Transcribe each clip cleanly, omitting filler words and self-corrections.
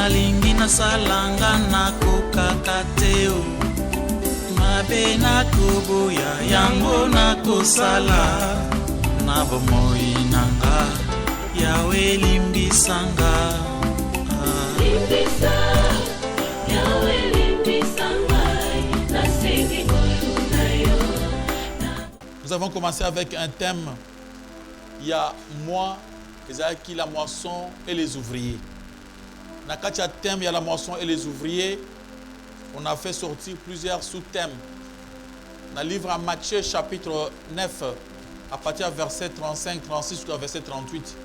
nalingi nasalanga nakokaka te o mabe nakoboya yango nakosala na bomoi nanga yawe limbisanga limbisa yawe limbisanga nasengi koyo na yo. Nous avons commencé avec un thème. Il y a moi, qui la moisson et les ouvriers. Dans le thème, il y a la moisson et les ouvriers. On a fait sortir plusieurs sous-thèmes. Dans le livre à Matthieu, chapitre 9, à partir du verset 35, 36 jusqu'au verset 38.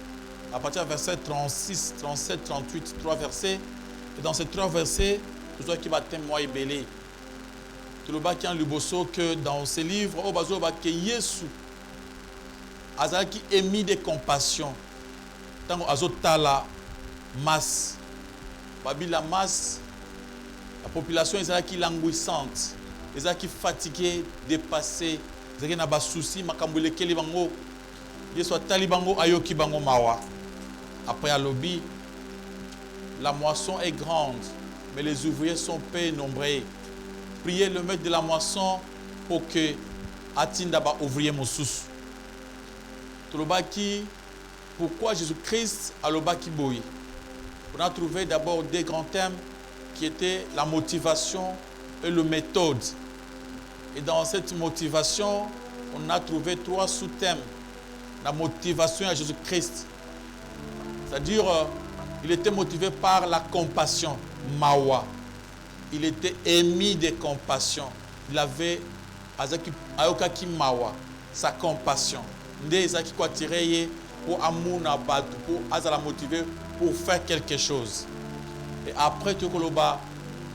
À partir du verset 36, 37, 38, 3 versets. Et dans ces 3 versets, tout ce qui va témoigner belé. Tout le bas qui a le que dans ces livres, au bazo ba que Yesu azaki émis de compassion. Tant azotala masse. Babi la masse, la population est languissante, est fatiguée, dépassée, est na ba souci makambule keli bango. Yesu atali bango ayoki bango mawa. Après à lobby, la moisson est grande, mais les ouvriers sont peu nombreux. Priez le maître de la moisson pour que atinda ba ouvrier moussous. Tolobaki, pourquoi Jésus-Christ a l'obaki boy? On a trouvé d'abord des grands thèmes qui étaient la motivation et la méthode. Et dans cette motivation, on a trouvé 3 sous-thèmes. La motivation à Jésus-Christ. C'est-à-dire, il était motivé par la compassion, mawa. Il était émis de compassion. Il avait ayokaki mawa, sa compassion. Nde ezaki ko tiré pour amour na batu, pour azala motivé pour faire quelque chose. Et après Tokoloba,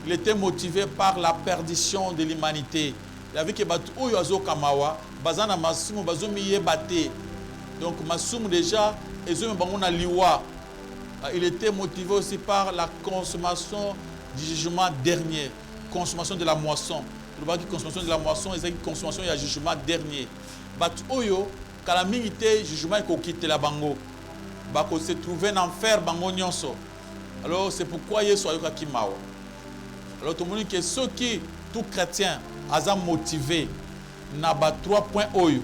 il était motivé par la perdition de l'humanité. Il avait que batu oyo azoka mawa, bazana masumu bazomi yebate. Donc masumu déjà ezomi bango na liwa. Il était motivé aussi par la consommation du jugement dernier, consommation de la moisson. Le bas qui consommation de la moisson, c'est une consommation du jugement dernier. Bat oyo calamité jugement ko quitter la bango. Ba ko se trouver en enfer bango nyonso. Alors c'est pourquoi Yesu ayoka kimawa. Alors tout le monde que ceux qui tout chrétien a motivé na ba 3 points oyo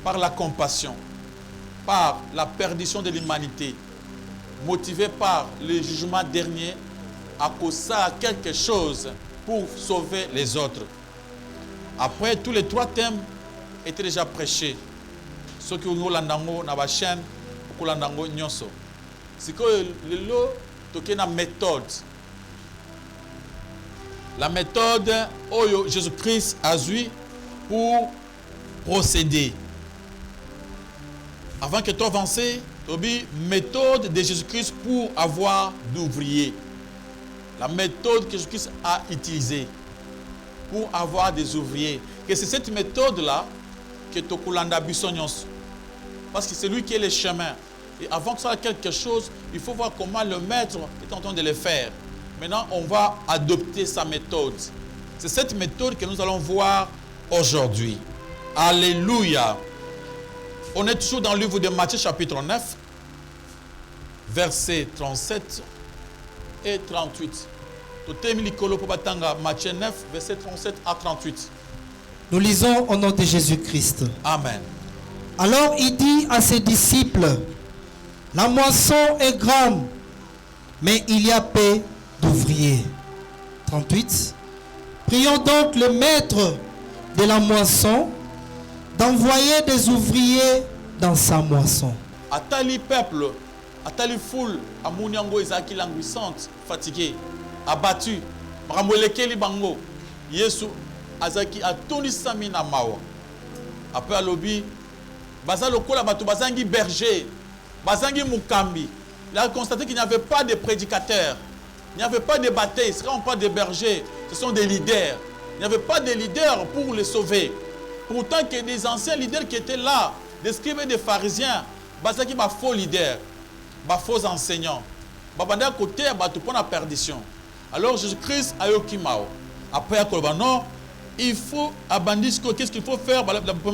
par la compassion, par la perdition de l'humanité, motivé par le jugement dernier, à cause ça quelque chose pour sauver les autres. Après, tous les 3 thèmes étaient déjà prêchés. Ceux qui ont landango na ba chaîne, ou landango nyonso. C'est que le lot toke na méthode. La méthode oyo Jésus-Christ a eu pour procéder. Avant que tu avances, Tobi, méthode de Jésus-Christ pour avoir d'ouvriers. La méthode que Jésus-Christ a utilisée pour avoir des ouvriers. Que c'est cette méthode-là que Tokulanda Bissonyos. Parce que c'est lui qui est le chemin. Et avant que ça soit quelque chose, il faut voir comment le maître est en train de le faire. Maintenant, on va adopter sa méthode. C'est cette méthode que nous allons voir aujourd'hui. Alléluia. On est toujours dans le livre de Matthieu chapitre 9, versets 37 et 38. Matthieu 9, versets 37 à 38. Nous lisons au nom de Jésus-Christ. Amen. Alors il dit à ses disciples, la moisson est grande, mais il y a peu d'ouvriers. 38. Prions donc le maître de la moisson d'envoyer des ouvriers dans sa moisson. Atali peuple, atali foule, amouniango ezaki languissante, fatiguée, abattue, maramolekeli bango, Yesu azaki atoni sami na mawa. Après alobi, baza lokola bato bazangi berger, bazangi mukambi. Il a constaté qu'il n'y avait pas de prédicateurs, il n'y avait pas de batailles, ce ne sont pas des bergers, ce sont des leaders. Il n'y avait pas de leaders pour les sauver. Pourtant que des anciens leaders qui étaient là, des scribes et des pharisiens, bazaki ba faux leaders, ba faux enseignants, ba banda côté ba tout pour la perdition. Alors Jésus-Christ a eu kimao. Après non, il faut abandonner qu'est-ce qu'il faut faire.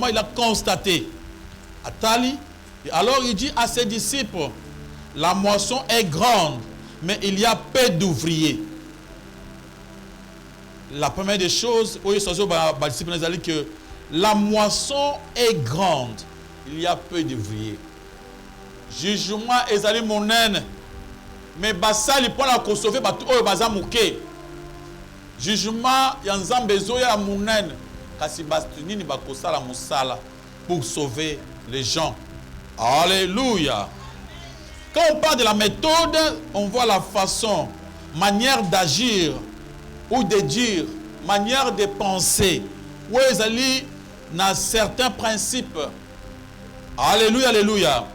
Il a constaté. Atali, alors il dit à ses disciples, la moisson est grande, mais il y a peu d'ouvriers. La première des choses, que la moisson est grande, il y a peu d'ouvriers. Jugement ezali monene, mais basali pour la sauver batu oyo baza muke. Jugement ya nzambe ezoya monene, kasi batu nini bakosala musala pour sauver les gens. Alléluia. Quand on parle de la méthode, on voit la façon, manière d'agir ou de dire, manière de penser. Où ezali na certains principes. Alléluia, alléluia.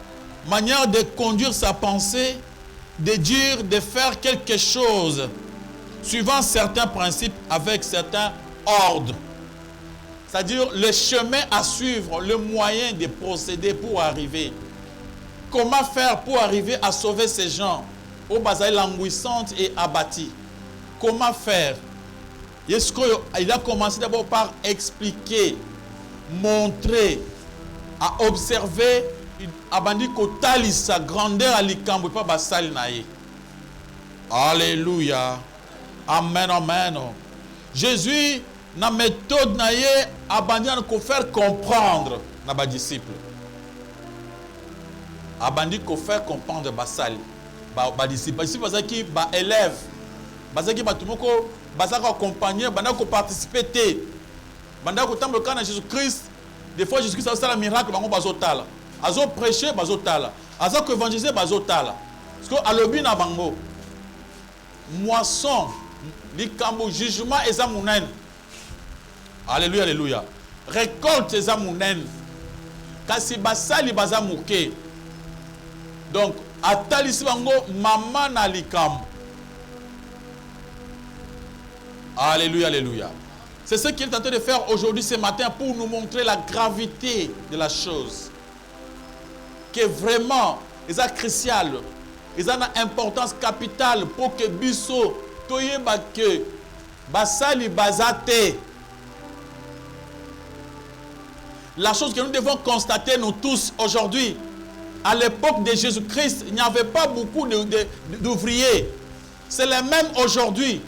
Manière de conduire sa pensée, de dire, de faire quelque chose, suivant certains principes avec certains ordres. C'est-à-dire le chemin à suivre, le moyen de procéder pour arriver. Comment faire pour arriver à sauver ces gens au bazar languissante et abattis? Comment faire? Il a commencé d'abord par expliquer, montrer, à observer, abandi kotali sa grandeur à likambo pas basali nae. Alléluia. Amen, amen. Jésus, na méthode nae, abandi ko faire comprendre na ba disciples. Abandi ko faire comprendre basali ba disciples. Ba disciples bazaki ba élève. Bazaki ba tumoko bazaka accompagner, banda ko participer té. Banda ko tambo kana Jésus-Christ. Des fois Jésus-Christ a fait un miracle bango bazotala. Azo prêcher bazotala. Azo ko évangéliser bazotala. Parce que alobi na bango moisson likambo jugement eza munene. Alléluia, alléluia. Récolte eza munene. Kasi basali baza muke. Donc, atalisi bango mama na likambo. Alléluia, alléluia. C'est ce qu'il est en train de faire aujourd'hui, ce matin, pour nous montrer la gravité de la chose. Que vraiment, ils ont crucial, ils ont une importance capitale pour que biso, toyeba que basali bazate. La chose que nous devons constater, nous tous, aujourd'hui, à l'époque de Jésus-Christ, il n'y avait pas beaucoup d'ouvriers. C'est le même aujourd'hui.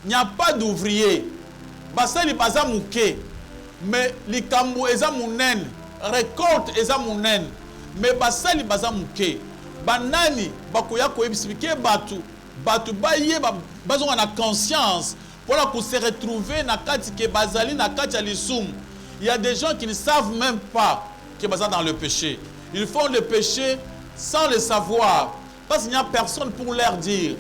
Il n'y a pas d'ouvriers. Basali baza muke. Mais likambo eza munen. Récolte eza munen. Mais basali baza muke. Banani bakoya ko expliquer batu. Batu baye bazonga na conscience. Voilà pour se retrouver na kati ke bazali na kati alisum. Il y a des gens qui ne savent même pas que baza dans le péché. Ils font le péché sans le savoir. Parce qu'il n'y a personne pour leur dire.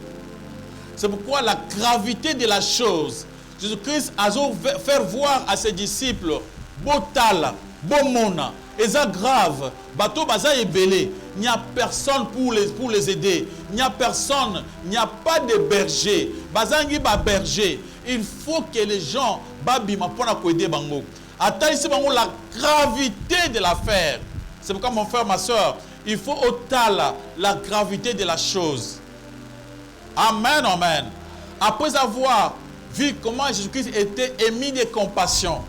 C'est pourquoi la gravité de la chose, Jésus-Christ a fait voir à ses disciples, Botala, Bomona, Eza grave, Bato Baza et Belé, il n'y a personne pour les aider. Il n'y a personne, il n'y a pas de berger. Bazangi ba berger. Il faut que les gens, Babima, pour aider Bango. Attends ici, Bango, la gravité de l'affaire. C'est pourquoi, mon frère, ma soeur, il faut ôter la gravité de la chose. Amen, amen. Après avoir vu comment Jésus-Christ était émis de compassion,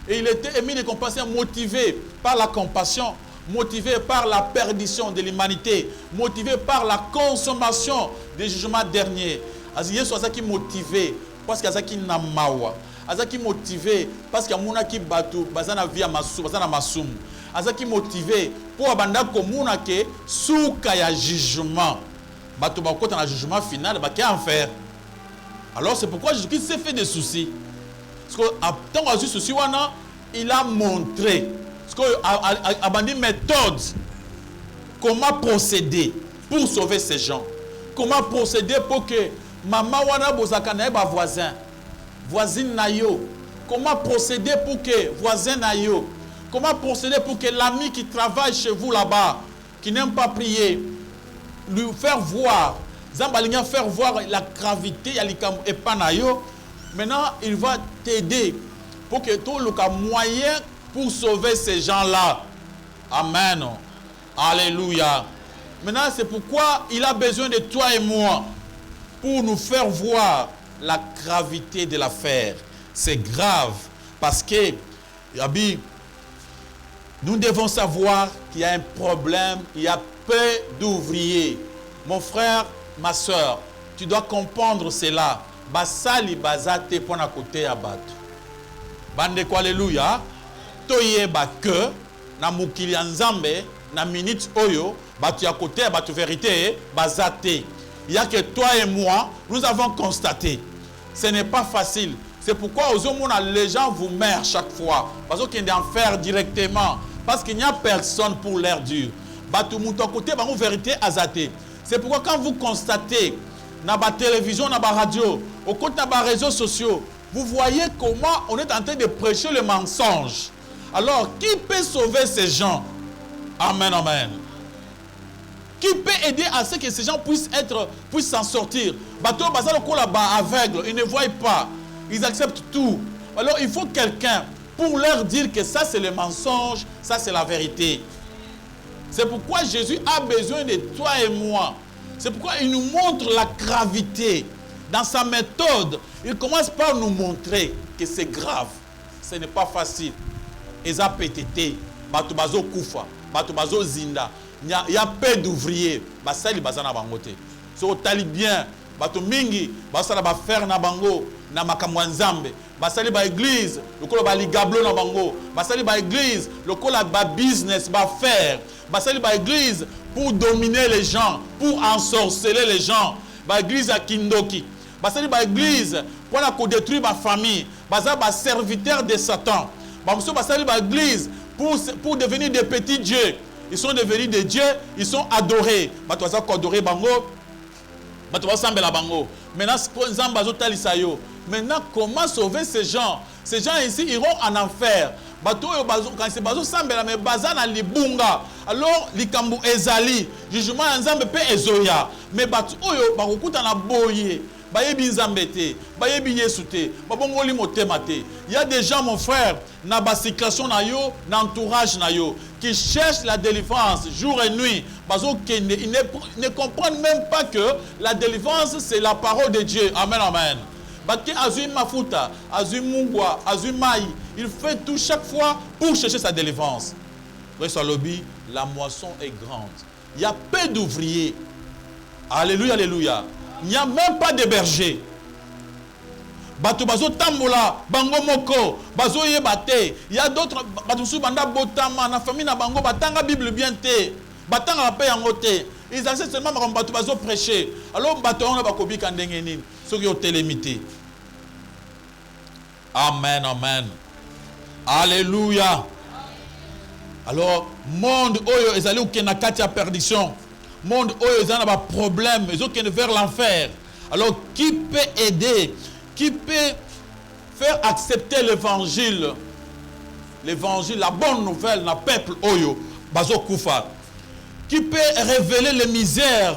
et il était émis de compassion, motivé par la compassion, motivé par la perdition de l'humanité, motivé par la consommation des jugements derniers. Yesu azaki motivé parce qu'il azaki na mawa, azaki motivé parce qu'il y a qui batu bazana via masu, bazana masum, azaki motivé pour abanda komuna ke souka ya jugement. Bato bakota na jugement final, baké en faire. Alors c'est pourquoi Jésus-Christ s'est fait des soucis. Parce que tant qu'on a eu souci, il a montré, parce qu'il a abandonné une méthode, comment procéder pour sauver ces gens. Comment procéder pour que maman wana bozaka na ba voisin, voisine na yo. Comment procéder pour que voisin na yo. Comment procéder pour que l'ami qui travaille chez vous là-bas, qui n'aime pas prier, lui faire voir, Zambalinga faire voir la gravité et panayo. Maintenant, il va t'aider pour que tu aies le moyen pour sauver ces gens-là. Amen. Alléluia. Maintenant, c'est pourquoi il a besoin de toi et moi pour nous faire voir la gravité de l'affaire. C'est grave parce que, Yabi, nous devons savoir qu'il y a un problème, il y a peu d'ouvriers. Mon frère, ma soeur, tu dois comprendre cela. Basali bazate pour na côté à bato. Bande quoi, alléluia. Toyeba que na mukili nzambe na minute oyo batu ya côté à batu vérité bazate. Il y a que toi et moi, nous avons constaté. Ce n'est pas facile. C'est pourquoi aux hommes, les gens vous meurent chaque fois. Parce qu'ils doivent en faire directement. Parce qu'il n'y a personne pour l'air dur. Batu mouton côté, bah, vérité azate. C'est pourquoi quand vous constatez dans la télévision, dans la radio, au côté des réseaux sociaux, vous voyez comment on est en train de prêcher le mensonge. Alors, qui peut sauver ces gens? Amen, amen. Qui peut aider à ce que ces gens puissent s'en sortir? Bateau bazar ko là-bas aveugle, ils ne voient pas. Ils acceptent tout. Alors il faut quelqu'un pour leur dire que ça c'est le mensonge, ça c'est la vérité. C'est pourquoi Jésus a besoin de toi et moi. C'est pourquoi il nous montre la gravité. Dans sa méthode, il commence par nous montrer que c'est grave. Ce n'est pas facile. Eza PTT, bato bazo kufa, bato bazo zinda. Il y a peu d'ouvriers. Basali bazana bangote. So tali bien, bato mingi, basala ba faire na bango, na makamwa nzambe. Basali ba église, lokolo ba ligablo na bango. Basali ba église, lokolo ba business ba faire. Basali ba église pour dominer les gens, pour ensorceler les gens. Ba église à Kindoki. Basali ba église pour la détruire ma famille. Basali ba serviteur de Satan. Basali ba église pour devenir des petits dieux. Ils sont devenus des dieux, ils sont adorés. Maintenant, comment sauver ces gens? Ces gens ici iront en enfer. Alors, likambu ezali, jugement nzambe pe ezoya. Mais batu oyo bakukuta na boye. Il y a des gens, mon frère, dans la situation, dans l'entourage, qui cherchent la délivrance jour et nuit. Ils ne comprennent même pas que la délivrance, c'est la parole de Dieu. Amen, amen. Il fait tout chaque fois pour chercher sa délivrance. La moisson est grande. Il y a peu d'ouvriers. Alléluia, alléluia. Il n'y a même pas de berger. Bato bazo tambola, bango moko, bazo yebate. Il y a d'autres bato sou banda botama na famille na bango batanga Bible bien te. Batanga la paix en te. Ils acceptent seulement comme bato bazo prêcher. Alors bato on ba kobi kandenge nini. Soki o télémité. Amen, amen. Alléluia. Alors monde oyo ezali ukena kati ya perdition. Monde oyo ils ont des problèmes, ils ont vers l'enfer. Alors qui peut aider, qui peut faire accepter l'évangile, la bonne nouvelle dans le peuple oyo bazo kufa, qui peut révéler les misères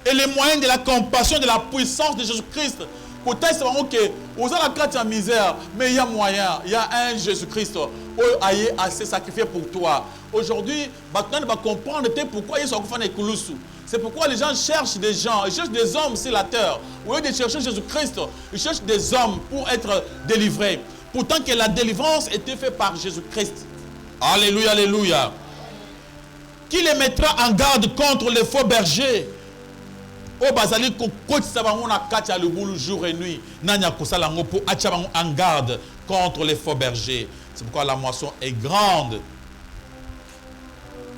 et les moyens de la compassion, de la puissance de Jésus-Christ. Peut-être c'est vraiment que vous avez la carte de misère, mais il y a moyen, il y a un Jésus-Christ qui a assez sacrifié pour toi. Aujourd'hui, maintenant, on va comprendre pourquoi ils sont en Koulousou. C'est pourquoi les gens cherchent des gens, ils cherchent des hommes sur la terre. Au lieu de chercher Jésus-Christ, ils cherchent des hommes pour être délivrés. Pourtant que la délivrance était faite par Jésus-Christ. Alléluia, alléluia. Qui les mettra en garde contre les faux bergers? Oh, bazali kokoti sabango na kati ya lubulu jour et nuit. Nanya kosala ngo pour atia bango en garde contre les faux bergers. C'est pourquoi la moisson est grande.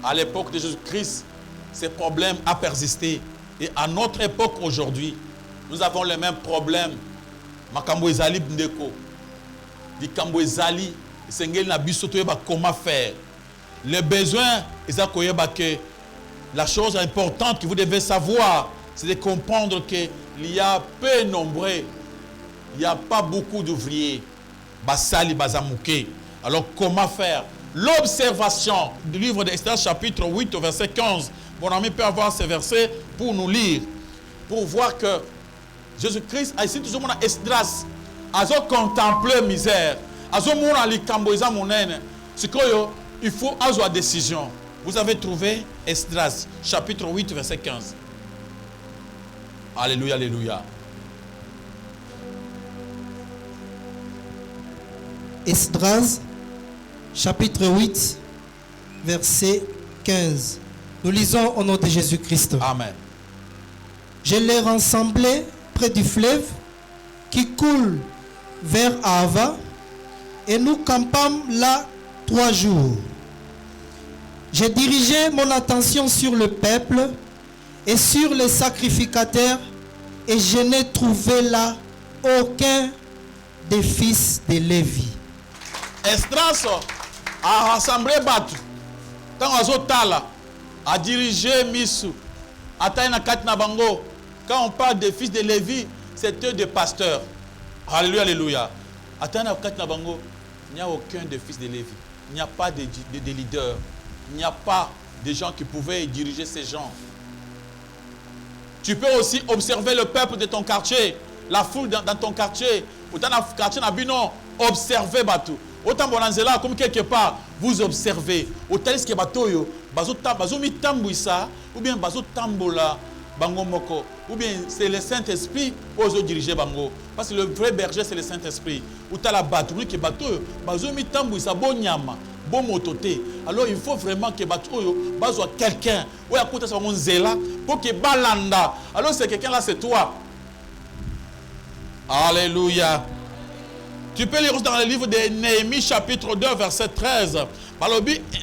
À l'époque de Jésus-Christ, ces problèmes ont persisté. Et à notre époque aujourd'hui, nous avons les mêmes problèmes. Makambo ezali bndeko. Dikambo ezali, sengeli na biso toyeba comment faire. Le besoin, que la chose importante que vous devez savoir, c'est de comprendre qu'il y a peu nombreux, il n'y a pas beaucoup d'ouvriers. Basali bazamouké. Alors comment faire? L'observation du livre d'Esther chapitre 8 au verset 15. Mon ami peut avoir ces versets pour nous lire, pour voir que Jésus-Christ a ici toujours mon Esdras, a contemplé misère, a mon likamboisa monen. C'est que il faut avoir décision. Vous avez trouvé Esdras chapitre 8 verset 15. Alléluia, alléluia. Esdras, chapitre 8, verset 15. Nous lisons au nom de Jésus-Christ. Amen. Je les rassemblai près du fleuve qui coule vers Ava et nous campâmes là 3 jours. J'ai dirigé mon attention sur le peuple et sur les sacrificateurs et je n'ai trouvé là aucun des fils de Lévi. Estras a rassemblé Batu. Quand on a a dirigé Misu, a taïna Katna Bango. Quand on parle des fils de Lévi, c'est eux des pasteurs. Alléluia, alléluia. A taïna Katna Bango, il n'y a aucun des fils de Lévi. Il n'y a pas de leaders. Il n'y a pas de gens qui pouvaient diriger ces gens. Tu peux aussi observer le peuple de ton quartier, la foule dans ton quartier. Ou dans le quartier Nabino, observez Batu. Autant bonanzela comme quelque part, vous observez. Autant est-ce que Batoyo, bazo mi tambouissa, ou bien bazo tambola, bango moko, ou bien c'est le Saint-Esprit qui diriger bango. Parce que le vrai berger c'est le Saint-Esprit. Ou t'as la batterie qui Batoyo, bazo mi tambouissa, bon nyama. Bon mototé. Alors il faut vraiment que Batoyo bazo quelqu'un ou à côté de son zéla pour que balanda. Alors c'est quelqu'un là, c'est toi. Alléluia. Tu peux lire dans le livre de Néhémie chapitre 2 verset 13.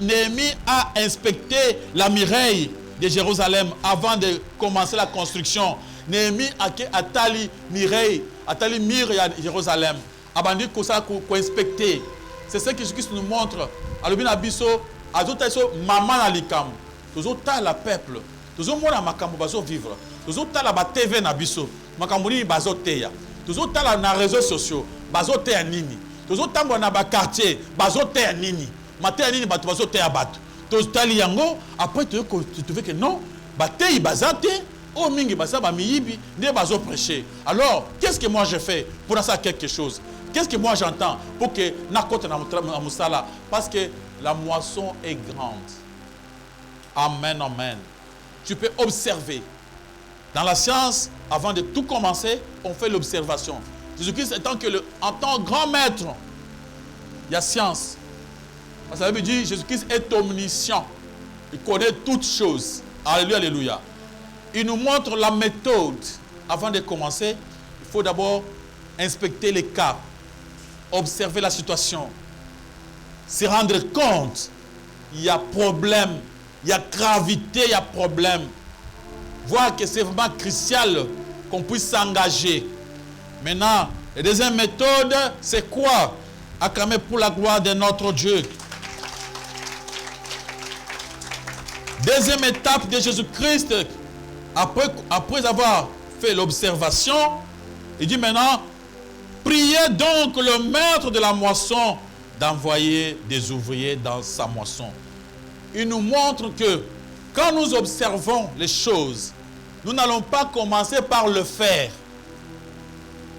Néhémie a inspecté la muraille de Jérusalem avant de commencer la construction. Néhémie a tali muraille, a tali mur de Jérusalem. Abandi ko ça ko inspecter. C'est ce que Jésus nous montre. Alobi na biso azota so mama na likam. Tozo ta la peuple. Tozo mona makambo bazo vivre. Tozo ta la ba TV na biso. Makambo ni bazo teya. Tozo ta la na réseaux sociaux. Bazo teya nini. Tozo tambo na ba quartier. Bazo teya nini. Mateya nini bato bazo teya bato. Tozo tali yango après tu trouves que non, ba teyi bazate. Oh mingi baza ba miyibi ne bazo prêcher. Alors, qu'est-ce que moi je fais pour ça quelque chose? Qu'est-ce que moi j'entends pour que Nakota na musala? Parce que la moisson est grande. Amen, amen. Tu peux observer. Dans la science, avant de tout commencer, on fait l'observation. Jésus-Christ en tant que grand maître, il y a science. Ça veut dire Jésus-Christ est omniscient. Il connaît toutes choses. Alléluia, alléluia. Il nous montre la méthode. Avant de commencer, il faut d'abord inspecter les cas. Observer la situation, se rendre compte, il y a problème, il y a gravité, il y a problème. Voir que c'est vraiment crucial qu'on puisse s'engager. Maintenant, la deuxième méthode, c'est quoi? Acclamer pour la gloire de notre Dieu. Deuxième étape de Jésus-Christ, après avoir fait l'observation, il dit maintenant, priez donc le maître de la moisson d'envoyer des ouvriers dans sa moisson. Il nous montre que quand nous observons les choses, nous n'allons pas commencer par le faire.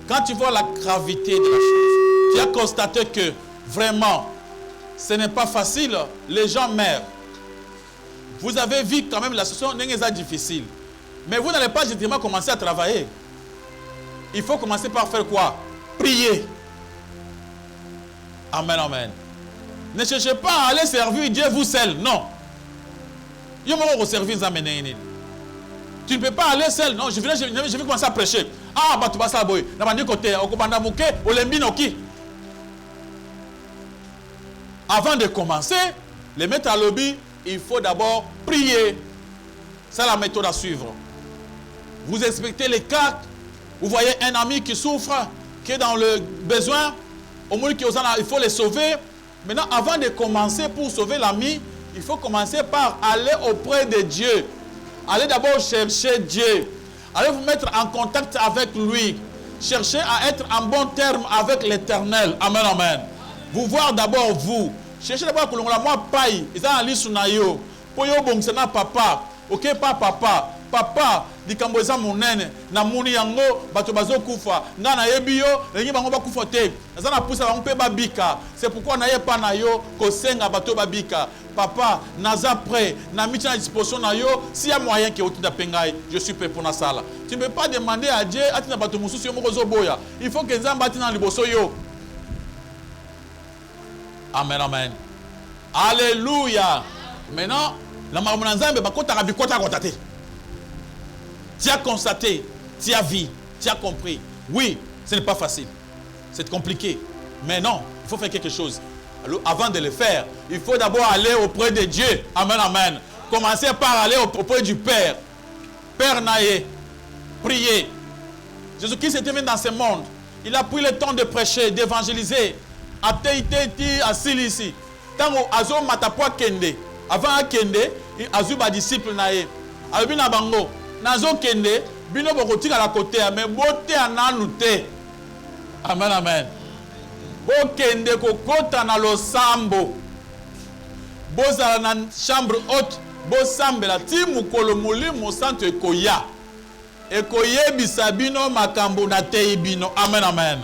Quand tu vois la gravité de la chose, tu as constaté que vraiment, ce n'est pas facile, les gens meurent. Vous avez vu quand même la situation n'est difficile. Mais vous n'allez pas justement commencer à travailler. Il faut commencer par faire quoi? Priez. Amen, amen. Ne cherchez pas à aller servir Dieu vous seul. Non. Tu ne peux pas aller seul. Non, je vais commencer à prêcher. Ah, bah tu vas ça, boy. Avant de commencer, les maîtres à lobby, il faut d'abord prier. C'est la méthode à suivre. Vous inspectez les cas. Vous voyez un ami qui souffre, qui est dans le besoin, au moins il faut les sauver. Maintenant, avant de commencer pour sauver l'ami, il faut commencer par aller auprès de Dieu. Allez d'abord chercher Dieu. Allez vous mettre en contact avec lui. Cherchez à être en bon terme avec l'Éternel. Amen, amen. Vous voir d'abord vous. Cherchez d'abord que l'on moi paille. Ils ont allé sur nayo. Pour yo bon c'est na papa. OK pas papa. Papa likambo eza monene na muni yango bato bazo kufa nga na yebi yo lengi bango ba kufa te naza na pusa bango pe babika. C'est pourquoi na ye pa na yo ko senga bato babika. Papa naza prêt na miti na disposition na yo s'il y a moyen que otinda pengai je suis prêt pour na sala. Tu ne peux pas demander à Dieu atina bato mususu yo moko zo boya. Il faut que nzamba atina liboso yo. Amen, amen. Alléluia. Maintenant la maman nzambe bakota ka bikota kotate. Tu as constaté, tu as vu. Tu as compris. Oui, ce n'est pas facile. C'est compliqué. Mais non, il faut faire quelque chose. Alors, avant de le faire, il faut d'abord aller auprès de Dieu. Amen, amen. Commencez par aller auprès du Père. Père Naé, priez. Jésus-Christ était venu dans ce monde. Il a pris le temps de prêcher, d'évangéliser. À Silisi. Tant azo matapwa kende. Avant à kende, azo ba disciple naé. Albi na bango. Nazo kende, bino bokotika la côté, mais bote ananute. Amen, amen. Bokende kokota na losambo. Bozala na chambre haute. Bosambela ti mukolo molimo santo ekoya. Ekoyebisa bino makambo na tei bino. Amen, amen.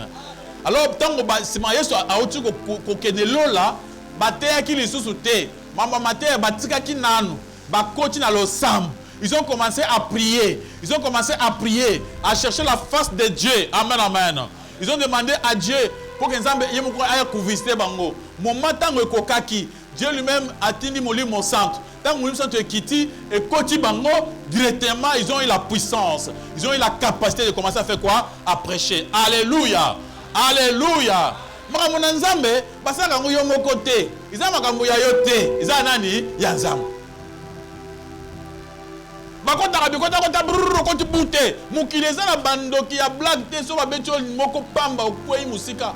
Alors, tant que sima Yesu auti kokende lola, bateyaki lisusu te. Mamba mateya batikaki nanu. Bakoti na losambo. Ils ont commencé à prier. Ils ont commencé à prier, à chercher la face de Dieu. Amen, amen. Ils ont demandé à Dieu pour que Nzambe yemoko aya kuvisiter bango. Moment tango ekokaki, Dieu lui-même a tini molimo santo. Tango molimo santo ekiti et koti bango directement, ils ont eu la puissance. Ils ont eu la capacité de commencer à faire quoi? À prêcher. Alléluia. Alléluia. Makambo na Nzambe basaka ngo yo moko te. Iza makambo ya yo te. Iza nani? Ya Nzambe. Bakota bikota kota brrr koti bute. Mukileza na bandoki ya black te so babeti moko pamba okwei musika.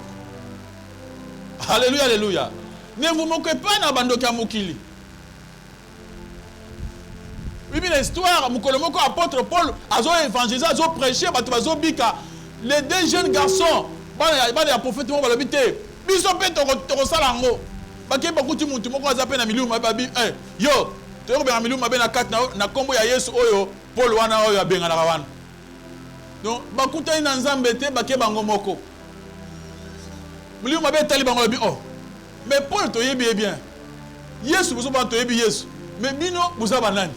Alléluia, alléluia. Ne vous moquez pas na bandoki ya mukili. Oui, mais l'histoire, Moukolomoko apôtre Paul, azo évangélisé, azo prêché, azo bika. Les deux jeunes garçons, les prophètes vont l'habiter. Biso pe to salango. Bake bakuti muntu moko azape na milieu mababi. Eh, yo, to ko be milieu mabe na kat na kombo ya Yesu oyo, Paul wana oyo abenga na wana. Donc bakuta na Nzambe te bake bango moko. Milieu mabe tali bango bi oh. Mais Paul to yebi bien. Yesu bozo ba to yebi Yesu. Mais bino bozo banani.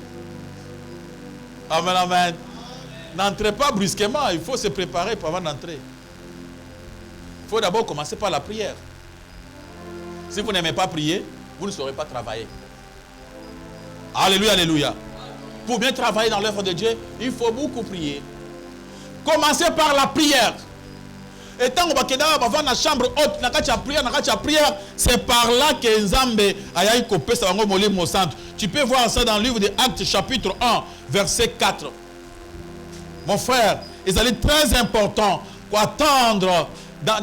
Amen, amen. N'entrez pas brusquement, il faut se préparer pour avant d'entrer. Il faut d'abord commencer par la prière. Si vous n'aimez pas prier, vous ne saurez pas travailler. Alléluia, alléluia. Pour bien travailler dans l'œuvre de Dieu, il faut beaucoup prier. Commencez par la prière. Et tant que vous avez la chambre haute, la prière, c'est par là que Nzambe a coupé sa molimo santo. Tu peux voir ça dans le livre des Actes, chapitre 1, verset 4. Mon frère, il est très important pour attendre dans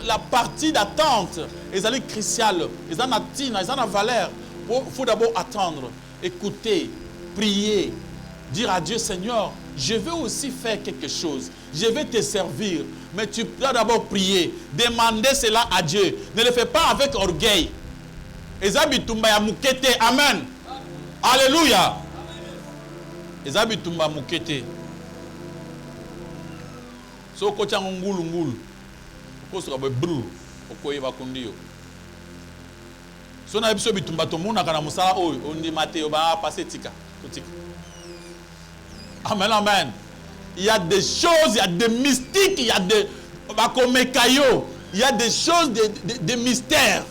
la partie d'attente. Ils sont crucial, ils ont une valeur. Il faut d'abord attendre, écouter, prier, dire à Dieu, Seigneur, je veux aussi faire quelque chose. Je vais te servir. Mais tu dois d'abord prier. Demander cela à Dieu. Ne le fais pas avec orgueil. Amen. Alléluia. Ezabitumba mukete. So ko chango ngulu ngulu. Ko so ba bru. Okoye bakundiyo. So na biso bitumba to mona kana musala oyo ondi Matteo ba passer tika. Tika. Amen, amen. Il y a des choses, il y a des mystiques, il y a des il y a des choses, des mystères.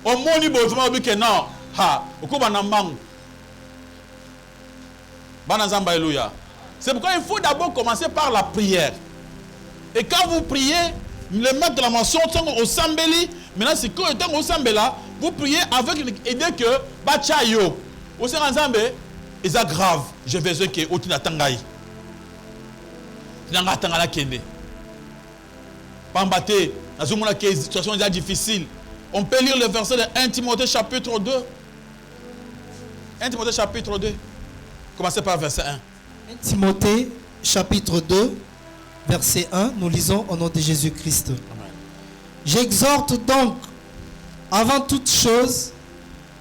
Au monde, il y a non. C'est pourquoi il faut d'abord commencer par la prière. Et quand vous priez, le maître de la mention au sambeli, maintenant c'est quand au sambela, vous priez avec l'idée que bachayo, au sambé, c'est grave. Je vais dire que otina tangai. Tanga kende. Pambate, la situation est difficile. On peut lire le verset de 1 Timothée chapitre 2. 1 Timothée chapitre 2. Commencez par verset 1. 1 Timothée chapitre 2, verset 1. Nous lisons au nom de Jésus-Christ. J'exhorte donc, avant toute chose,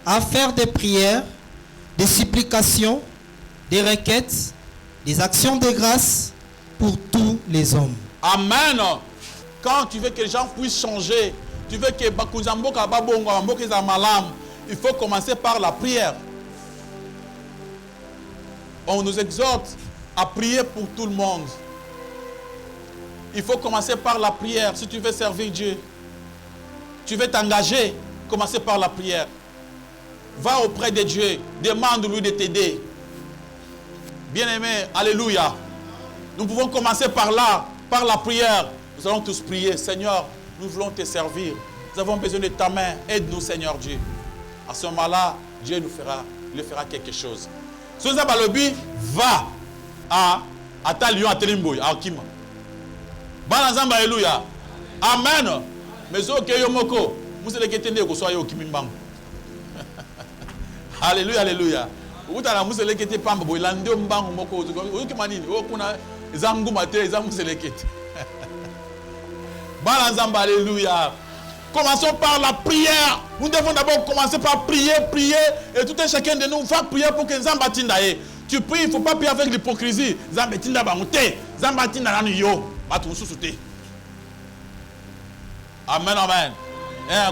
à faire des prières, des supplications, des requêtes, des actions de grâce pour tous les hommes. Amen. Quand tu veux que les gens puissent changer, tu veux que il faut commencer par la prière. On nous exhorte à prier pour tout le monde. Il faut commencer par la prière. Si tu veux servir Dieu, tu veux t'engager, commencer par la prière. Va auprès de Dieu, demande-lui de t'aider. Bien-aimé, alléluia. Nous pouvons commencer par là, par la prière. Nous allons tous prier. Seigneur, nous voulons te servir. Nous avons besoin de ta main. Aide-nous, Seigneur Dieu. À ce moment-là, Dieu il fera quelque chose. Si vous avez le but, va à ta lion, à Telimboy, à Okima. Banazamba, alléluia. Amen. Mais ce que yomoko, vous allez quitter que soit Okimimbang. Alléluia, alléluia. Vous allez quitter Pamba, vous allez quitter Pamba, vous allez quitter Pamba, vous allez quitter Banazamba, alléluia. Commençons par la prière. Nous devons d'abord commencer par prier, et tout un chacun de nous va prier pour que Nzamba tindaye. Tu pries, il ne faut pas prier avec l'hypocrisie. Nzamba tinda bamute, Nzamba tinda nanu yo, batu susute. Amen, amen.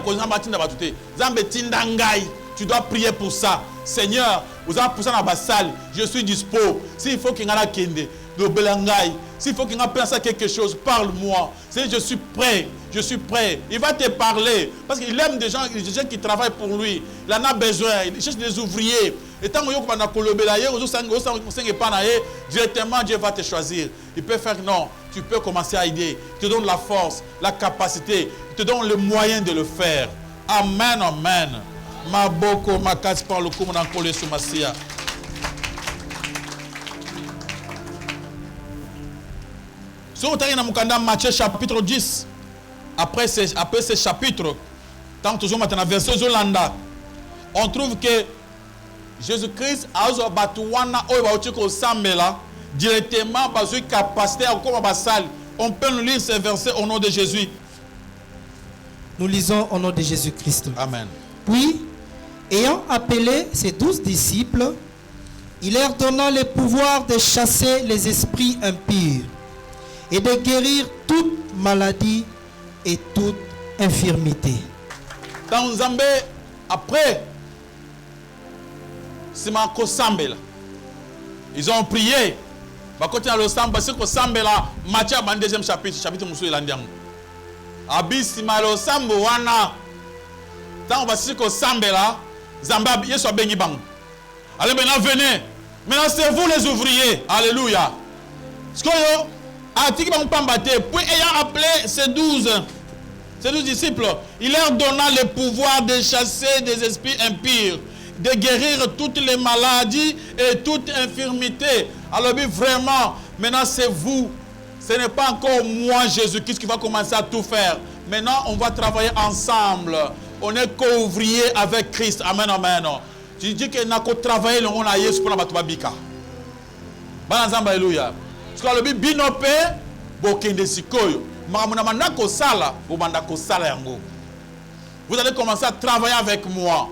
Nzamba tinda batute, Nzamba tinda ngai. Tu dois prier pour ça. Seigneur, vous avez pour ça dans la salle. Je suis dispo. S'il faut qu'il y ait un kende, de belangai. S'il faut qu'il y ait pensé à quelque chose, parle-moi. Je suis prêt. Je suis prêt. Il va te parler. Parce qu'il aime des gens qui travaillent pour lui. Il en a besoin. Il cherche des ouvriers. Et tant que directement, Dieu va te choisir. Il peut faire non. Tu peux commencer à aider. Il te donne la force, la capacité. Il te donne le moyen de le faire. Amen, amen. Maboko, makas par le coup, mon encolé sous Massia. Si on termine dans Matthieu chapitre 10, après ces chapitres, tant toujours maintenant, verset Zolanda, on trouve que Jésus-Christ a eu directement par une capacité à on peut nous lire ces versets au nom de Jésus. Nous lisons au nom de Jésus-Christ. Amen. Puis, ayant appelé ses 12 disciples, il leur donna le pouvoir de chasser les esprits impurs et de guérir toute maladie et toute infirmité. Dans Zambé, après, ils ont prié. Matthieu, deuxième chapitre, chapitre Moussou Landiang. Abisima lo sambo wana. Tant on va se sambe là, Zamba yeso bengi bang. Allez maintenant venez. Maintenant c'est vous les ouvriers. Alléluia. Skoyo atiki bang pambate puis ayant appelé ces 12 disciples, il leur donna le pouvoir de chasser des esprits impurs, de guérir toutes les maladies et toute infirmité. Alors vraiment, maintenant c'est vous. Ce n'est pas encore moi, Jésus-Christ, qui va commencer à tout faire. Maintenant, on va travailler ensemble. On est co-ouvriers avec Christ. Amen, amen. Tu dis que nous avons travaillé le monde à Yesu pour la Batubabika. Alléluia. Parce que le binope, bokende sikoyo. Vous allez commencer à travailler avec moi.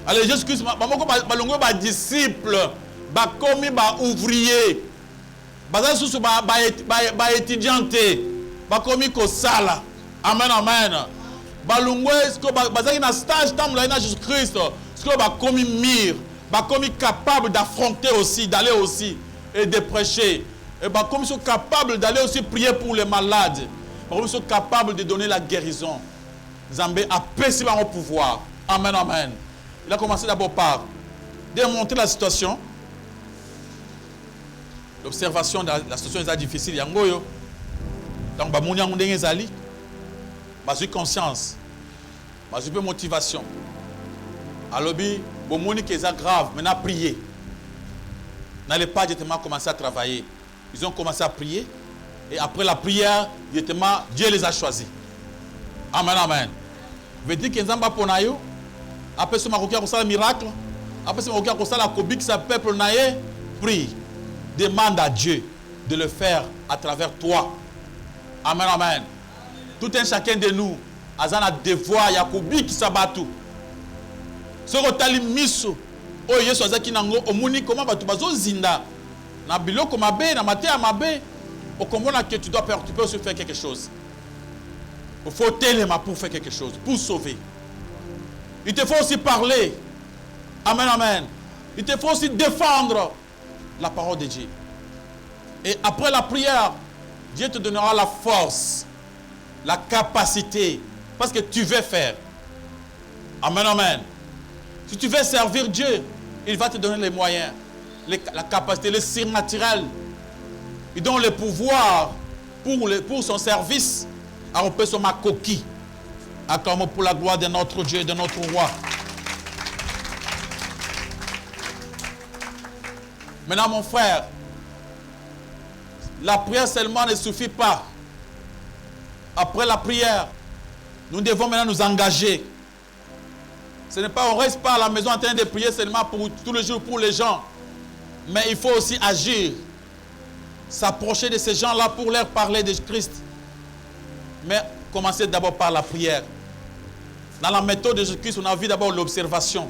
Allez, Jésus-Christ, ma disciple, commis, ouvrier. Baza susu ba étudiante ba komi ko sala. Amen, amen. Balungwe sko bazaki na stage tamla na Jésus Christ. Sko ba komi mire, ba komi capable d'affronter aussi, d'aller aussi et de prêcher. Et ba komi sont capables d'aller aussi prier pour les malades. Ba komi sont capables de donner la guérison. Zambé a perçu au pouvoir. Amen, amen. Il a commencé d'abord par démontrer la situation. L'observation de la situation est difficile. Donc, il y a une conscience, une motivation. Alors, il y a grave, maintenant prier. N'allez pas directement commencer à travailler. Ils ont commencé à prier. Et après la prière, directement, Dieu les a choisis. Amen, amen. Vous veut dire que Nzamba Ponayo, après ce Marocain qui a le miracle, après ce Marocain qui a la Kobi qui s'appelle Ponaye, prie. Demande à Dieu de le faire à travers toi. Amen, amen. Tout un chacun de nous a un devoir, Yakobi qui s'abattu. Ce que tu as mis, oh Yesu azaki nango, omuni comment batu bazo zinda. Na biloko mabe, na maté à mabe. Au comprendre que tu peux aussi faire quelque chose. Il faut t'aimer pour faire quelque chose, pour sauver. Il te faut aussi parler. Amen, amen. Il te faut aussi défendre la parole de Dieu. Et après la prière, Dieu te donnera la force, la capacité, parce que tu veux faire. Amen, amen. Si tu veux servir Dieu, il va te donner les moyens, la capacité, le surnaturel. Il donne le pouvoir pour son service. On peut se coquille. Acclamons pour la gloire de notre Dieu et de notre roi. Maintenant, mon frère, la prière seulement ne suffit pas. Après la prière, nous devons maintenant nous engager. Ce n'est pas, on ne reste pas à la maison en train de prier seulement pour tous les jours pour les gens. Mais il faut aussi agir. S'approcher de ces gens-là pour leur parler de Christ. Mais commencer d'abord par la prière. Dans la méthode de Jésus-Christ, on a vu d'abord l'observation.